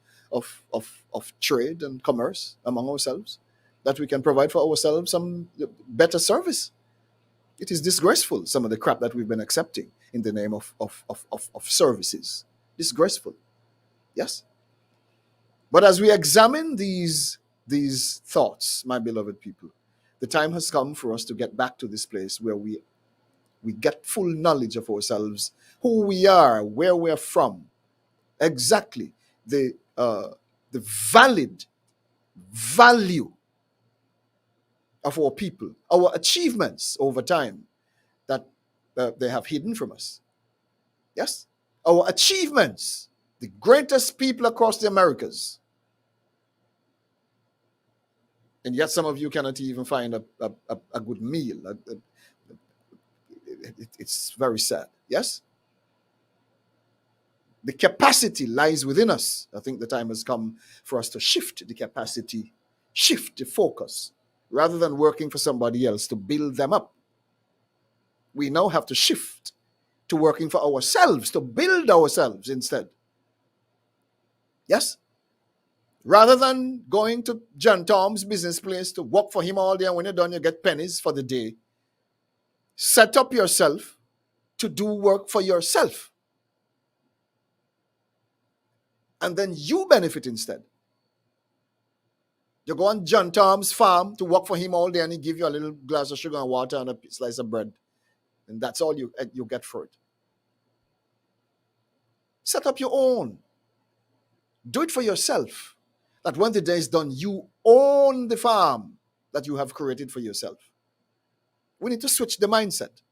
trade and commerce among ourselves, that we can provide for ourselves some better service. It is disgraceful, some of the crap that we've been accepting in the name of services. Disgraceful. Yes. But as we examine these thoughts, my beloved people, the time has come for us to get back to this place where we get full knowledge of ourselves, who we are, where we're from, exactly the valid value of our people, our achievements over time that they have hidden from us. Yes, our achievements, the greatest people across the Americas. And yet some of you cannot even find a good meal. It's very sad. Yes? The capacity lies within us. I think the time has come for us to shift the capacity, shift the focus, rather than working for somebody else to build them up. We now have to shift to working for ourselves, to build ourselves instead. Yes? Rather than going to John Tom's business place to work for him all day, and when you're done, you get pennies for the day. Set up yourself to do work for yourself. And then you benefit instead. You go on John Tom's farm to work for him all day, and he give you a little glass of sugar and water and a slice of bread. And that's all you get for it. Set up your own. Do it for yourself. That when the day is done, you own the farm that you have created for yourself. We need to switch the mindset.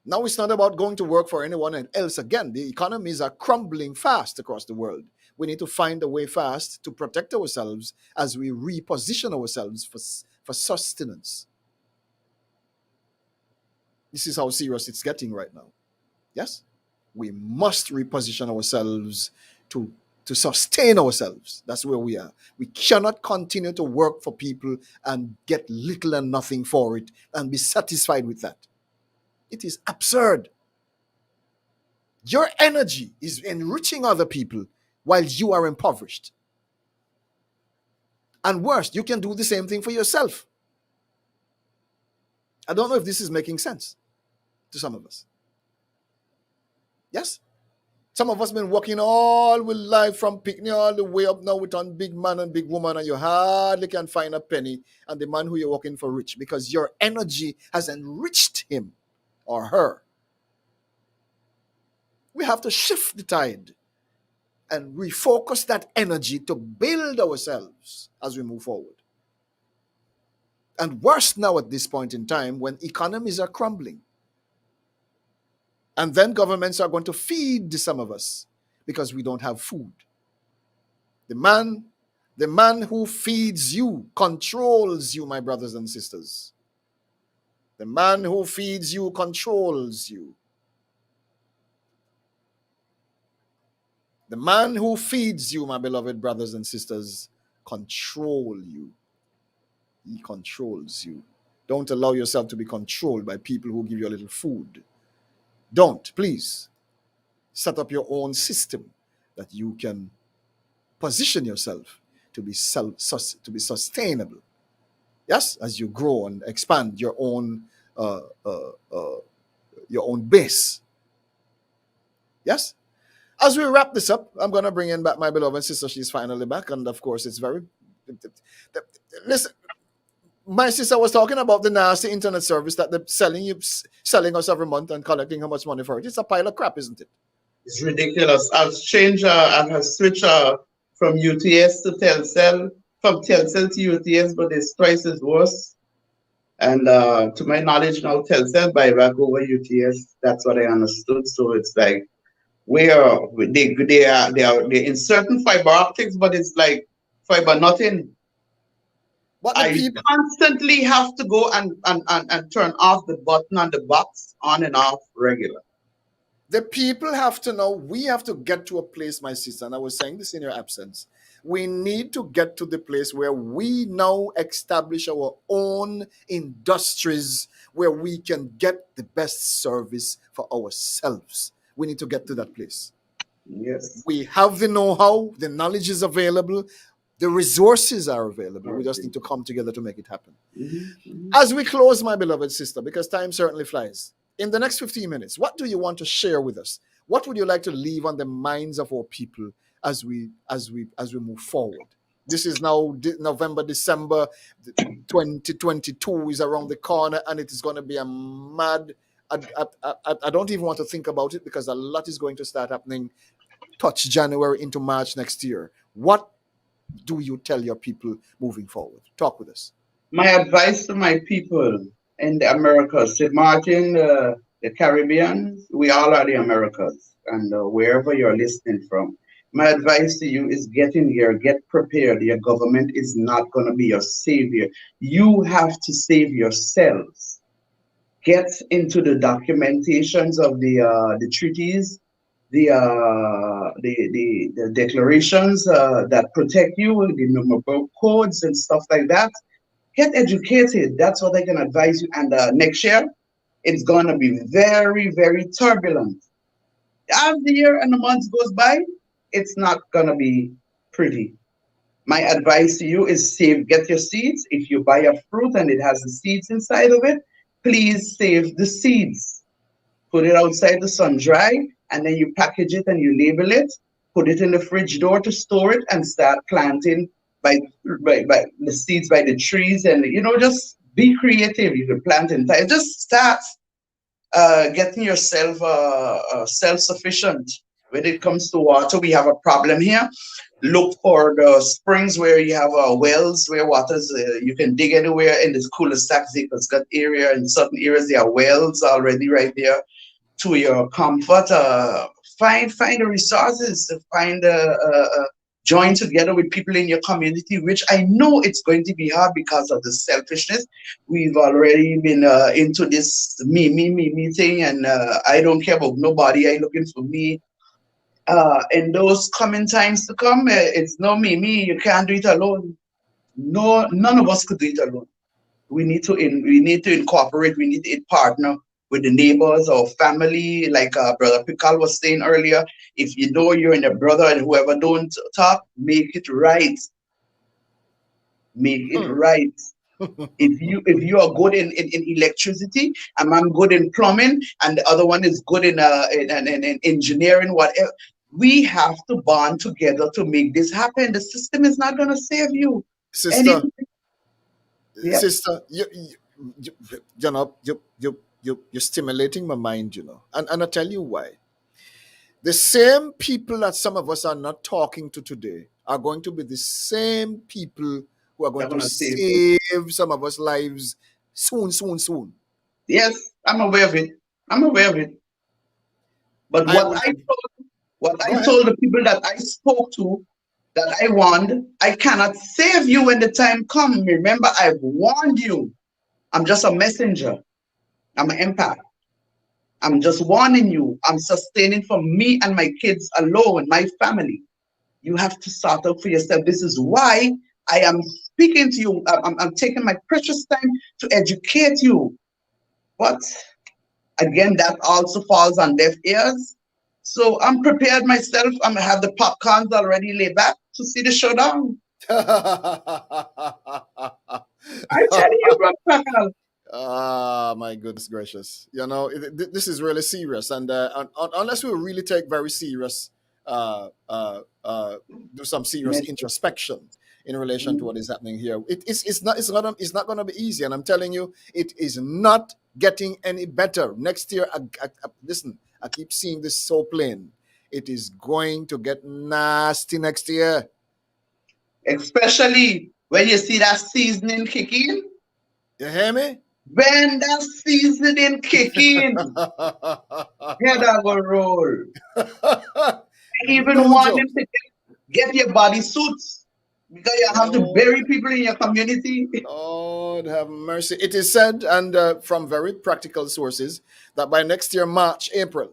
Now it's not about going to work for anyone else again. The economies are crumbling fast across the world. We need to find a way fast to protect ourselves as we reposition ourselves for sustenance. This is how serious it's getting right now. Yes? We must reposition ourselves to sustain ourselves. That's where we are. We cannot continue to work for people and get little and nothing for it and be satisfied with that. It is absurd. Your energy is enriching other people while you are impoverished. And worse, you can do the same thing for yourself. I don't know if this is making sense to some of us. Yes? Some of us been working all with life from picnic all the way up now with on big man and big woman, and you hardly can find a penny, and the man who you're working for rich because your energy has enriched him or her. We have to shift the tide and refocus that energy to build ourselves as we move forward. And worse now at this point in time when economies are crumbling. And then governments are going to feed some of us because we don't have food. The man who feeds you controls you, my brothers and sisters. The man who feeds you controls you. The man who feeds you, my beloved brothers and sisters, control you. He controls you. Don't allow yourself to be controlled by people who give you a little food. Don't, please. Set up your own system that you can position yourself to be sustainable. Yes, as you grow and expand uh, uh, uh, your own base. Yes. As we wrap this up, I'm gonna bring in back my beloved sister. She's finally back, and of course, it's very. Listen, my sister was talking about the nasty internet service that they're selling us every month and collecting how much money for it. It's a pile of crap, isn't it? It's ridiculous. I've switched from UTS to Telcel, from Telcel to UTS, but it's twice as worse. And to my knowledge now, Telcel buy back over UTS. That's what I understood. So it's like where they're inserting fiber optics, but it's like fiber nothing. What I constantly have to go and turn off the button on the box on and off regular. The people have to know, we have to get to a place, my sister, and I was saying this in your absence. We need to get to the place where we now establish our own industries where we can get the best service for ourselves. We need to get to that place. Yes. We have the know-how, the knowledge is available, the resources are available. We just need to come together to make it happen. As we close, my beloved sister, because time certainly flies, in the next 15 minutes, what do you want to share with us? What would you like to leave on the minds of our people as we move forward? This is now November, December 2022 is around the corner, and it is going to be a mad. I don't even want to think about it because a lot is going to start happening. Touch January into March next year. What do you tell your people moving forward? Talk with us. My advice to my people in the Americas, St. Martin, the Caribbean, we all are the Americas, and wherever you're listening from, my advice to you is get in here, get prepared. Your government is not going to be your savior. You have to save yourselves. Get into the documentations of the treaties, the declarations that protect you, the number codes and stuff like that. Get educated. That's what I can advise you. And next year, it's going to be very, very turbulent. As the year and the months goes by, it's not going to be pretty. My advice to you is get your seeds. If you buy a fruit and it has the seeds inside of it, please save the seeds. Put it outside the sun dry, and then you package it and you label it. Put it in the fridge door to store it and start planting by the seeds by the trees, and just be creative. You can plant in time. Just start getting yourself self-sufficient. When it comes to water, we have a problem here. Look for the springs where you have wells where waters you can dig anywhere in this cul-de-sac. It's got area in certain areas there are wells already right there to your comfort. Find the resources. Find join together with people in your community, which I know it's going to be hard because of the selfishness. We've already been into this me thing, and I don't care about nobody. I'm looking for me. In those coming times to come, it's no me. You can't do it alone. No, none of us could do it alone. We need to incorporate. We need to partner with the neighbors or family, like Brother Pikal was saying earlier. If you know you're in a brother and whoever don't talk, make it right. Make it right. If you are good in electricity, and I'm good in plumbing, and the other one is good in engineering, whatever, we have to bond together to make this happen. The system is not going to save you, sister. Yeah. Sister, you're stimulating my mind, and I tell you why. The same people that some of us are not talking to today are going to be the same people who are going to save some of us lives soon. Yes, I'm aware of it. But what I told the people that I spoke to, that I warned, I cannot save you when the time comes. Remember, I've warned you. I'm just a messenger. I'm an empath. I'm just warning you. I'm sustaining for me and my kids alone, my family. You have to start out for yourself. This is why I am speaking to you. I'm taking my precious time to educate you. But again, that also falls on deaf ears. So I'm prepared myself. I have the popcorns already laid back to see the showdown. I tell you, Brother. Ah, my goodness gracious! You know, this is really serious, and unless we really take very serious, uh, uh, uh, do some serious introspection in relation to what is happening here, it's not gonna be easy, and I'm telling you, it is not getting any better. Next year, listen, I keep seeing this so plain. It is going to get nasty next year. Especially when you see that seasoning kick in. You hear me? When that seasoning kick in, head over roll. I even No want joke. them to get your body suits because you have to Oh, bury people in your community. Lord have mercy. It is said, and from very practical sources, that by next year, March, April,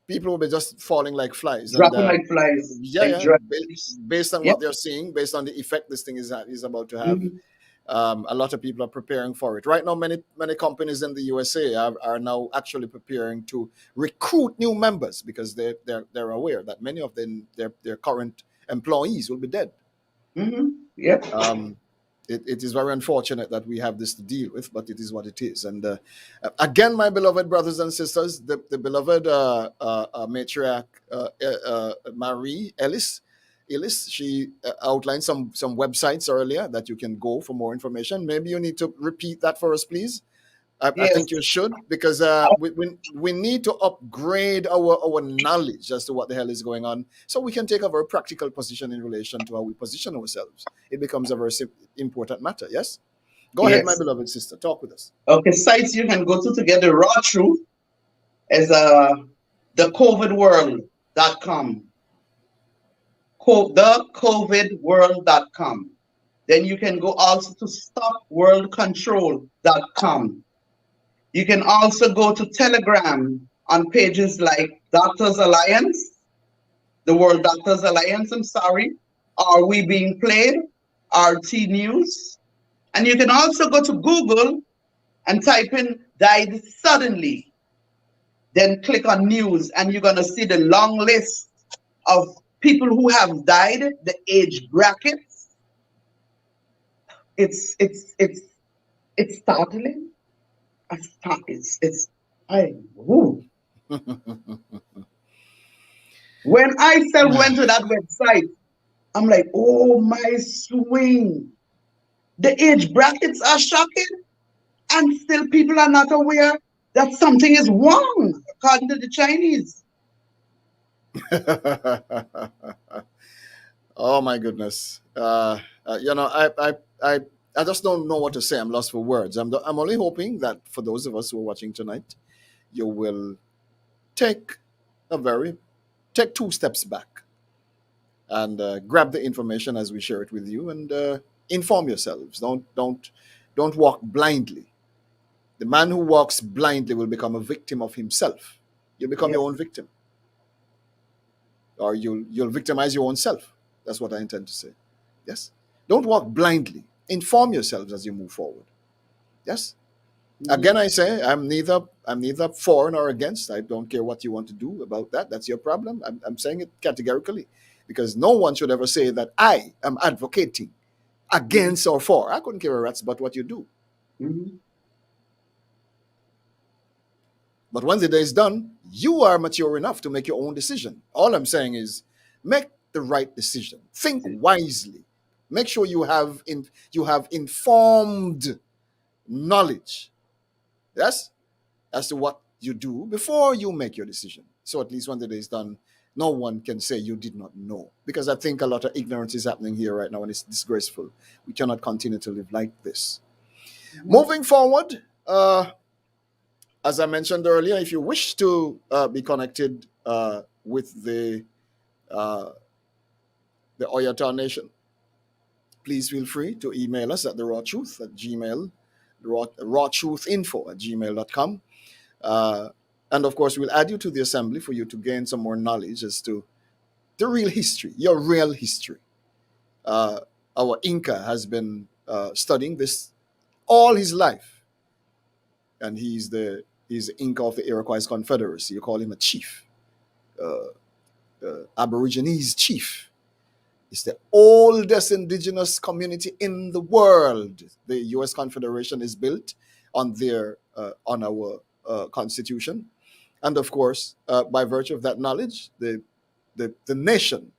people will be just falling like flies. And Dropping like flies, yeah, like yeah, dry leaves. based on Yep. what they're seeing, based on the effect this thing is about to have, Mhm. a lot of people are preparing for it. Right now, many companies in the USA are now actually preparing to recruit new members because they're aware that many of their current employees will be dead. Yep. Um, it is very unfortunate that we have this to deal with, but it is what it is. And again, my beloved brothers and sisters, the beloved matriarch Marie Ellis, she outlined some websites earlier that you can go for more information. Maybe you need to repeat that for us, please. I Yes. think you should because we need to upgrade our knowledge as to what the hell is going on so we can take a very practical position in relation to how we position ourselves. It becomes a very important matter. Yes? Go ahead, my Yes. beloved sister. Talk with us. Okay. Sites you can go to get the raw truth is the covidworld.com. Thecovidworld.com. Then you can go also to stopworldcontrol.com. You can also go to Telegram on pages like Doctors Alliance, the World Doctors Alliance, I'm sorry, Are We Being Played, RT News. And you can also go to Google and type in died suddenly. Then click on news and you're going to see the long list of people who have died, the age brackets. It's startling. It's I woo. When I self went to that website, I'm like, oh my swing. The age brackets are shocking, and still people are not aware that something is wrong, according to the Chinese. Oh my goodness. You know, I I just don't know what to say. I'm lost for words. I'm only hoping that for those of us who are watching tonight, you will take a very take two steps back and grab the information as we share it with you and inform yourselves. Don't walk blindly. The man who walks blindly will become a victim of himself. You become Yes. your own victim, or you'll victimize your own self. That's what I intend to say. Yes. Don't walk blindly. Inform yourselves as you move forward. Yes. Again, I say I'm neither for nor against. I don't care what you want to do about that. That's your problem. I'm saying it categorically because no one should ever say that I am advocating against or for. I couldn't care a rat's about what you do. Mhm. But when the day is done, you are mature enough to make your own decision. All I'm saying is make the right decision. Think wisely. Make sure you have informed knowledge. Yes? As to what you do before you make your decision. So at least when the day is done, no one can say you did not know. Because I think a lot of ignorance is happening here right now and it's disgraceful. We cannot continue to live like this. Moving forward, as I mentioned earlier, if you wish to be connected with uh, the Oyata Nation, please feel free to email us at the raw truth at gmail, rawtruthinfo at gmail.com. And of course, we'll add you to the assembly for you to gain some more knowledge as to the real history, your real history. Uh, Our Inca has been studying this all his life, and he's the Inca of the Iroquois Confederacy. You call him a chief, Aborigines chief. It's the oldest indigenous community in the world. The U.S. Confederation is built on their on our Constitution, and of course, by virtue of that knowledge, the nation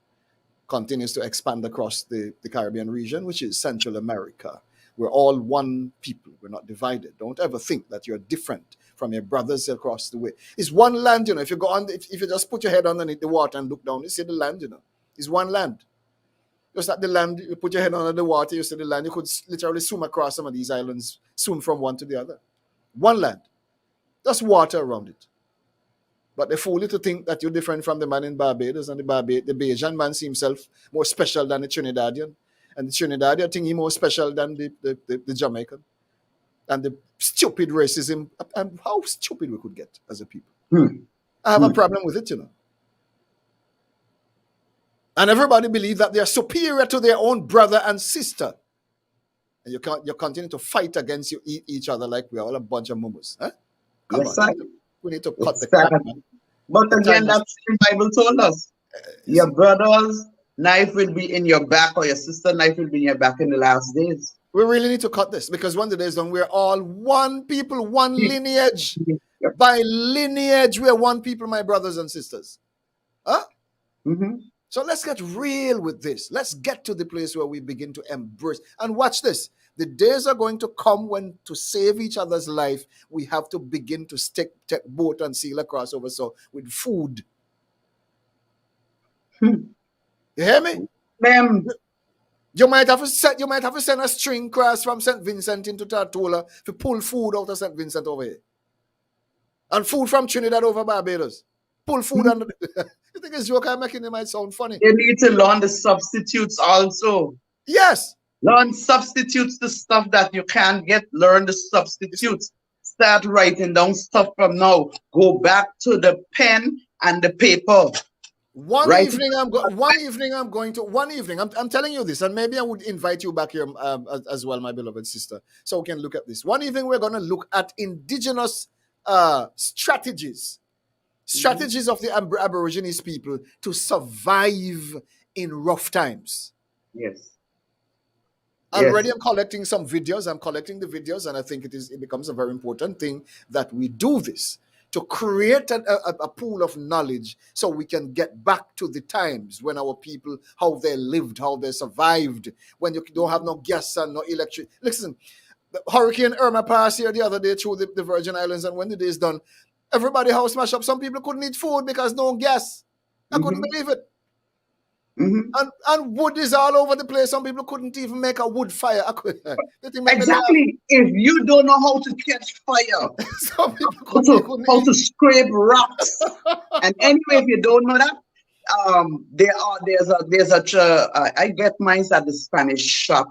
continues to expand across the Caribbean region, which is Central America. We're all one people. We're not divided. Don't ever think that you're different from your brothers across the way. It's one land, you know. If you go on, if you just put your head underneath the water and look down, you see the land, you know. It's one land. Just like the land, you put your head under the water, you see the land. You could literally swim across some of these islands, swim from one to the other. One land. Just water around it. But they fool you to think that you're different from the man in Barbados, and the Bajan man sees himself more special than the Trinidadian. And the Trinidadian think he's more special than the Jamaican. And the stupid racism, and how stupid we could get as a people. I have a problem with it, you know. And everybody believes that they are superior to their own brother and sister. And you continue to fight against each other like we're all a bunch of mumus. Huh? Come on. We need to cut the crap, man. But again, that's what the Bible told us. Your brother's knife will be in your back, or your sister's knife will be in your back in the last days. We really need to cut this, because when the day is done, we're all one people, one lineage. By lineage, we're one people, my brothers and sisters. Huh? So let's get real with this. Let's get to the place where we begin to embrace. And watch this. The days are going to come when, to save each other's life, we have to begin to take boat and sail across over so with food. You hear me? You might have to send a string cross from St. Vincent into Tortola to pull food out of St. Vincent over here. And food from Trinidad over Barbados. Pull food under the... You think it's joke I'm making? It might sound funny. You need to learn the substitutes also. Yes. Learn substitutes, the stuff that you can't get. Learn the substitutes. Start writing down stuff from now. Go back to the pen and the paper. One evening, I'm telling you this, and maybe I would invite you back here as well, my beloved sister, so we can look at this. One evening, we're going to look at indigenous strategies of the Aborigines people to survive in rough times. Yes. Already, I'm collecting some videos. I'm collecting the videos, and I think it becomes a very important thing that we do this to create a pool of knowledge so we can get back to the times when our people, how they lived, how they survived, when you don't have no gas and no electric. Listen, Hurricane Irma passed here the other day through the Virgin Islands, and when the day is done, everybody house smash up. Some people couldn't eat food because no gas. I couldn't believe it. And wood is all over the place. Some people couldn't even make a wood fire. Exactly. If you don't know how to catch fire, some people couldn't how to scrape rocks. And anyway, if you don't know that, I get mine at the Spanish shop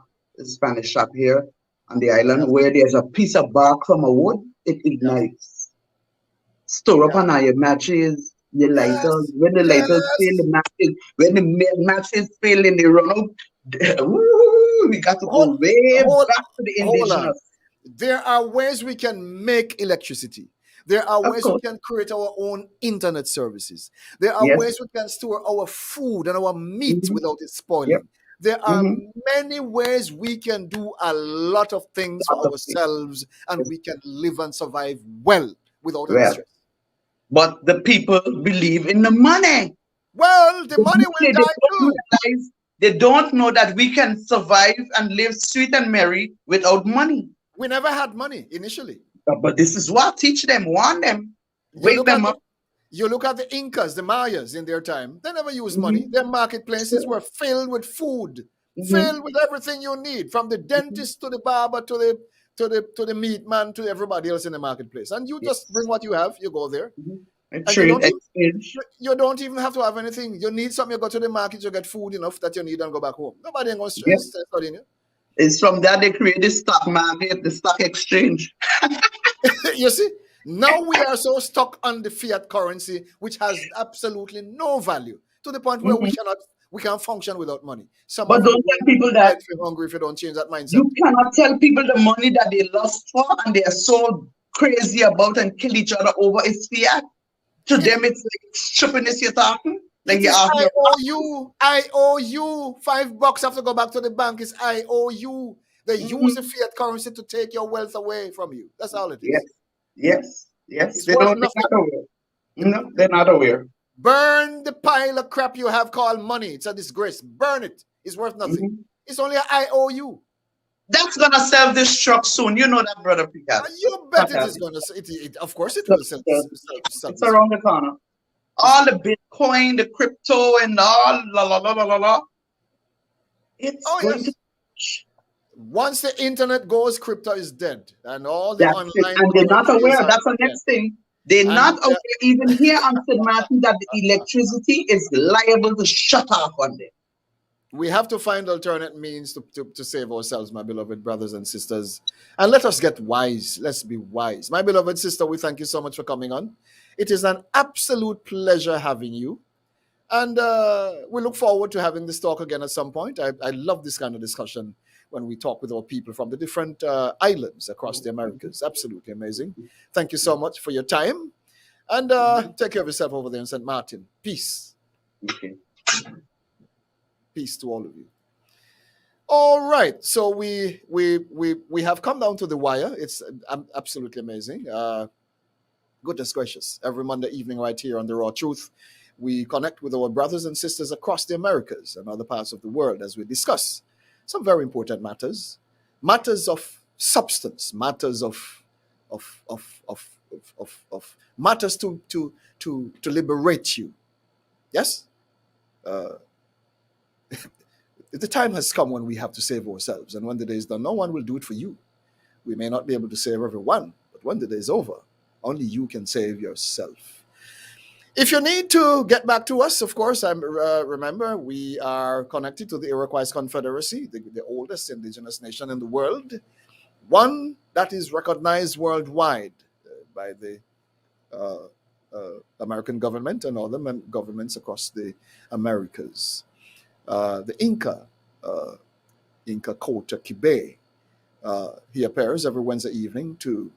here on the island, where there's a piece of bark from a wood. It ignites. Store up on your matches. The lighters, when the lighters fail, the matches, when the matches fail in the run out, we got to go way back to the indigenous. There are ways we can make electricity. There are ways we can create our own internet services. There are ways we can store our food and our meat without it spoiling. There are many ways we can do a lot of things for ourselves, and we can live and survive well without any stress. But the people believe in the money. Well, the money will die too. They don't know that we can survive and live sweet and merry without money. We never had money initially. But this is what teach them, warn them, wake them up. You look at the Incas, the Mayas in their time. They never used money. Their marketplaces were filled with food, filled with everything you need, from the dentist to the barber to the meat man to everybody else in the marketplace. And you just bring what you have, you go there. And you don't even have to have anything. You need something, you go to the market, you get food enough that you need and go back home. Nobody ain't going to stress studying you. It's from that they create the stock market, the stock exchange. You see? Now we are so stuck on the fiat currency, which has absolutely no value, to the point where We can't function without money. Some But of you don't tell people that if you're hungry if you don't change that mindset. you cannot tell people the money that they lost for and they are so crazy about and kill each other over is fiat. To them, it's like stupidness you're talking. Like It you're is asking, I owe you $5 have to go back to the bank. It's I owe you. They use the fiat currency to take your wealth away from you. That's all it is. yes. It's They worth don't, they're nothing. not aware. No, they're not aware. Burn the pile of crap you have called money. It's a disgrace. Burn it. It's worth nothing. It's only an I owe you. That's gonna self-destruct soon. You know that, brother Picard. You bet it is going to. Of course, it will sell. It's around the corner. All the Bitcoin, the crypto, and all la la la la la la. It's going to. Once the internet goes, crypto is dead, and all the online. And they're not aware. That's the next thing. They're not aware, even here on St. Maarten, that the electricity is liable to shut off one day. We have to find alternate means to save ourselves, my beloved brothers and sisters. And let us get wise. Let's be wise. My beloved sister, we thank you so much for coming on. It is an absolute pleasure having you. And we look forward to having this talk again at some point. I love this kind of discussion when we talk with our people from the different islands across the Americas. Absolutely amazing. Thank you so much for your time. And take care of yourself over there in St. Maarten. Peace. Okay. Peace to all of you. All right, so we have come down to the wire. It's absolutely amazing. Goodness gracious! Every Monday evening, right here on the Raw Truth, we connect with our brothers and sisters across the Americas and other parts of the world as we discuss some very important matters of substance, matters of matters to liberate you. Yes. The time has come when we have to save ourselves, and when the day is done, no one will do it for you. We may not be able to save everyone, but when the day is over, only you can save yourself. If you need to get back to us, of course, remember we are connected to the Iroquois Confederacy, the oldest indigenous nation in the world, one that is recognized worldwide by the American government and other governments across the Americas. The Inca Kota Kibe, he appears every Wednesday evening to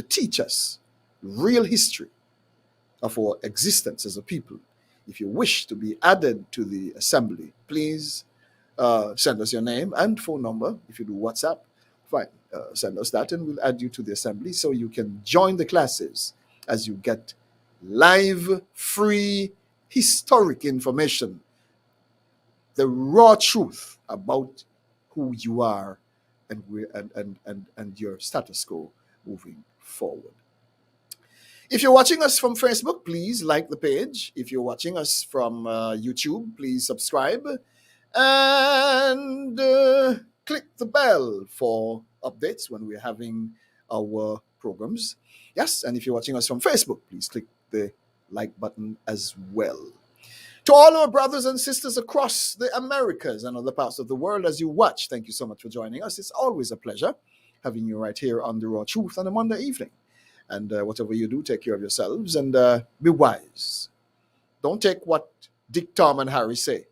teach us real history of our existence as a people. If you wish to be added to the assembly, please send us your name and phone number. If you do WhatsApp, fine, send us that and we'll add you to the assembly so you can join the classes as you get live, free, historic information, the raw truth about who you are and your status quo moving forward. If you're watching us from Facebook, please like the page. If you're watching us from YouTube, please subscribe and click the bell for updates when we're having our programs. Yes, and if you're watching us from Facebook, please click the like button as well. To all our brothers and sisters across the Americas and other parts of the world as you watch, thank you so much for joining us. It's always a pleasure having you right here on The Raw Truth on a Monday evening. And whatever you do, take care of yourselves and be wise. Don't take what Dick, Tom, and Harry say.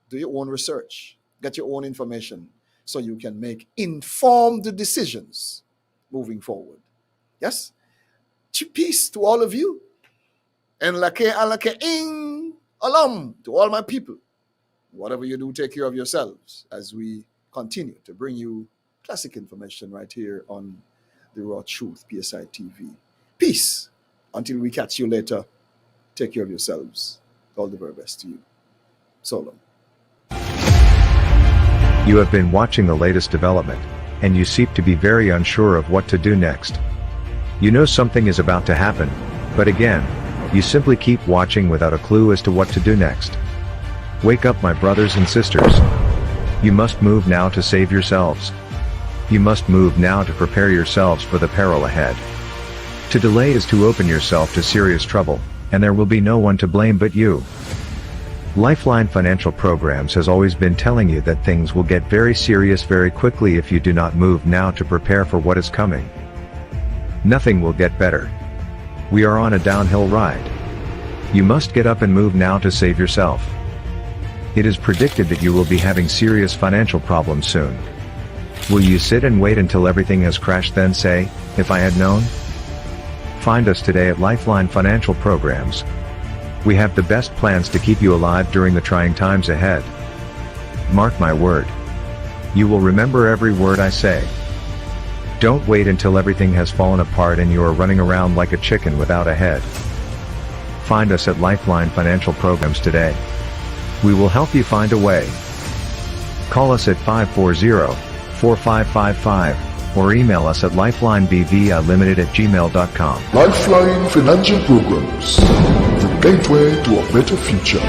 Do your own research. Get your own information so you can make informed decisions moving forward. Yes? Peace to all of you. And lake alake ing alam to all my people. Whatever you do, take care of yourselves as we continue to bring you classic information right here on The Raw Truth, PSI TV. Peace. Until we catch you later, take care of yourselves. All the very best to you. So long. You have been watching the latest development, and you seem to be very unsure of what to do next. You know something is about to happen, but again, you simply keep watching without a clue as to what to do next. Wake up, my brothers and sisters. You must move now to save yourselves. You must move now to prepare yourselves for the peril ahead. To delay is to open yourself to serious trouble, and there will be no one to blame but you. Lifeline Financial Programs has always been telling you that things will get very serious very quickly if you do not move now to prepare for what is coming. Nothing will get better. We are on a downhill ride. You must get up and move now to save yourself. It is predicted that you will be having serious financial problems soon. Will you sit and wait until everything has crashed then say, "If I had known"? Find us today at Lifeline Financial Programs. We have the best plans to keep you alive during the trying times ahead. Mark my word. You will remember every word I say. Don't wait until everything has fallen apart and you are running around like a chicken without a head. Find us at Lifeline Financial Programs today. We will help you find a way. Call us at 540-4555 or email us at lifelinebvlimited@gmail.com. Lifeline Financial Programs, the gateway to a better future.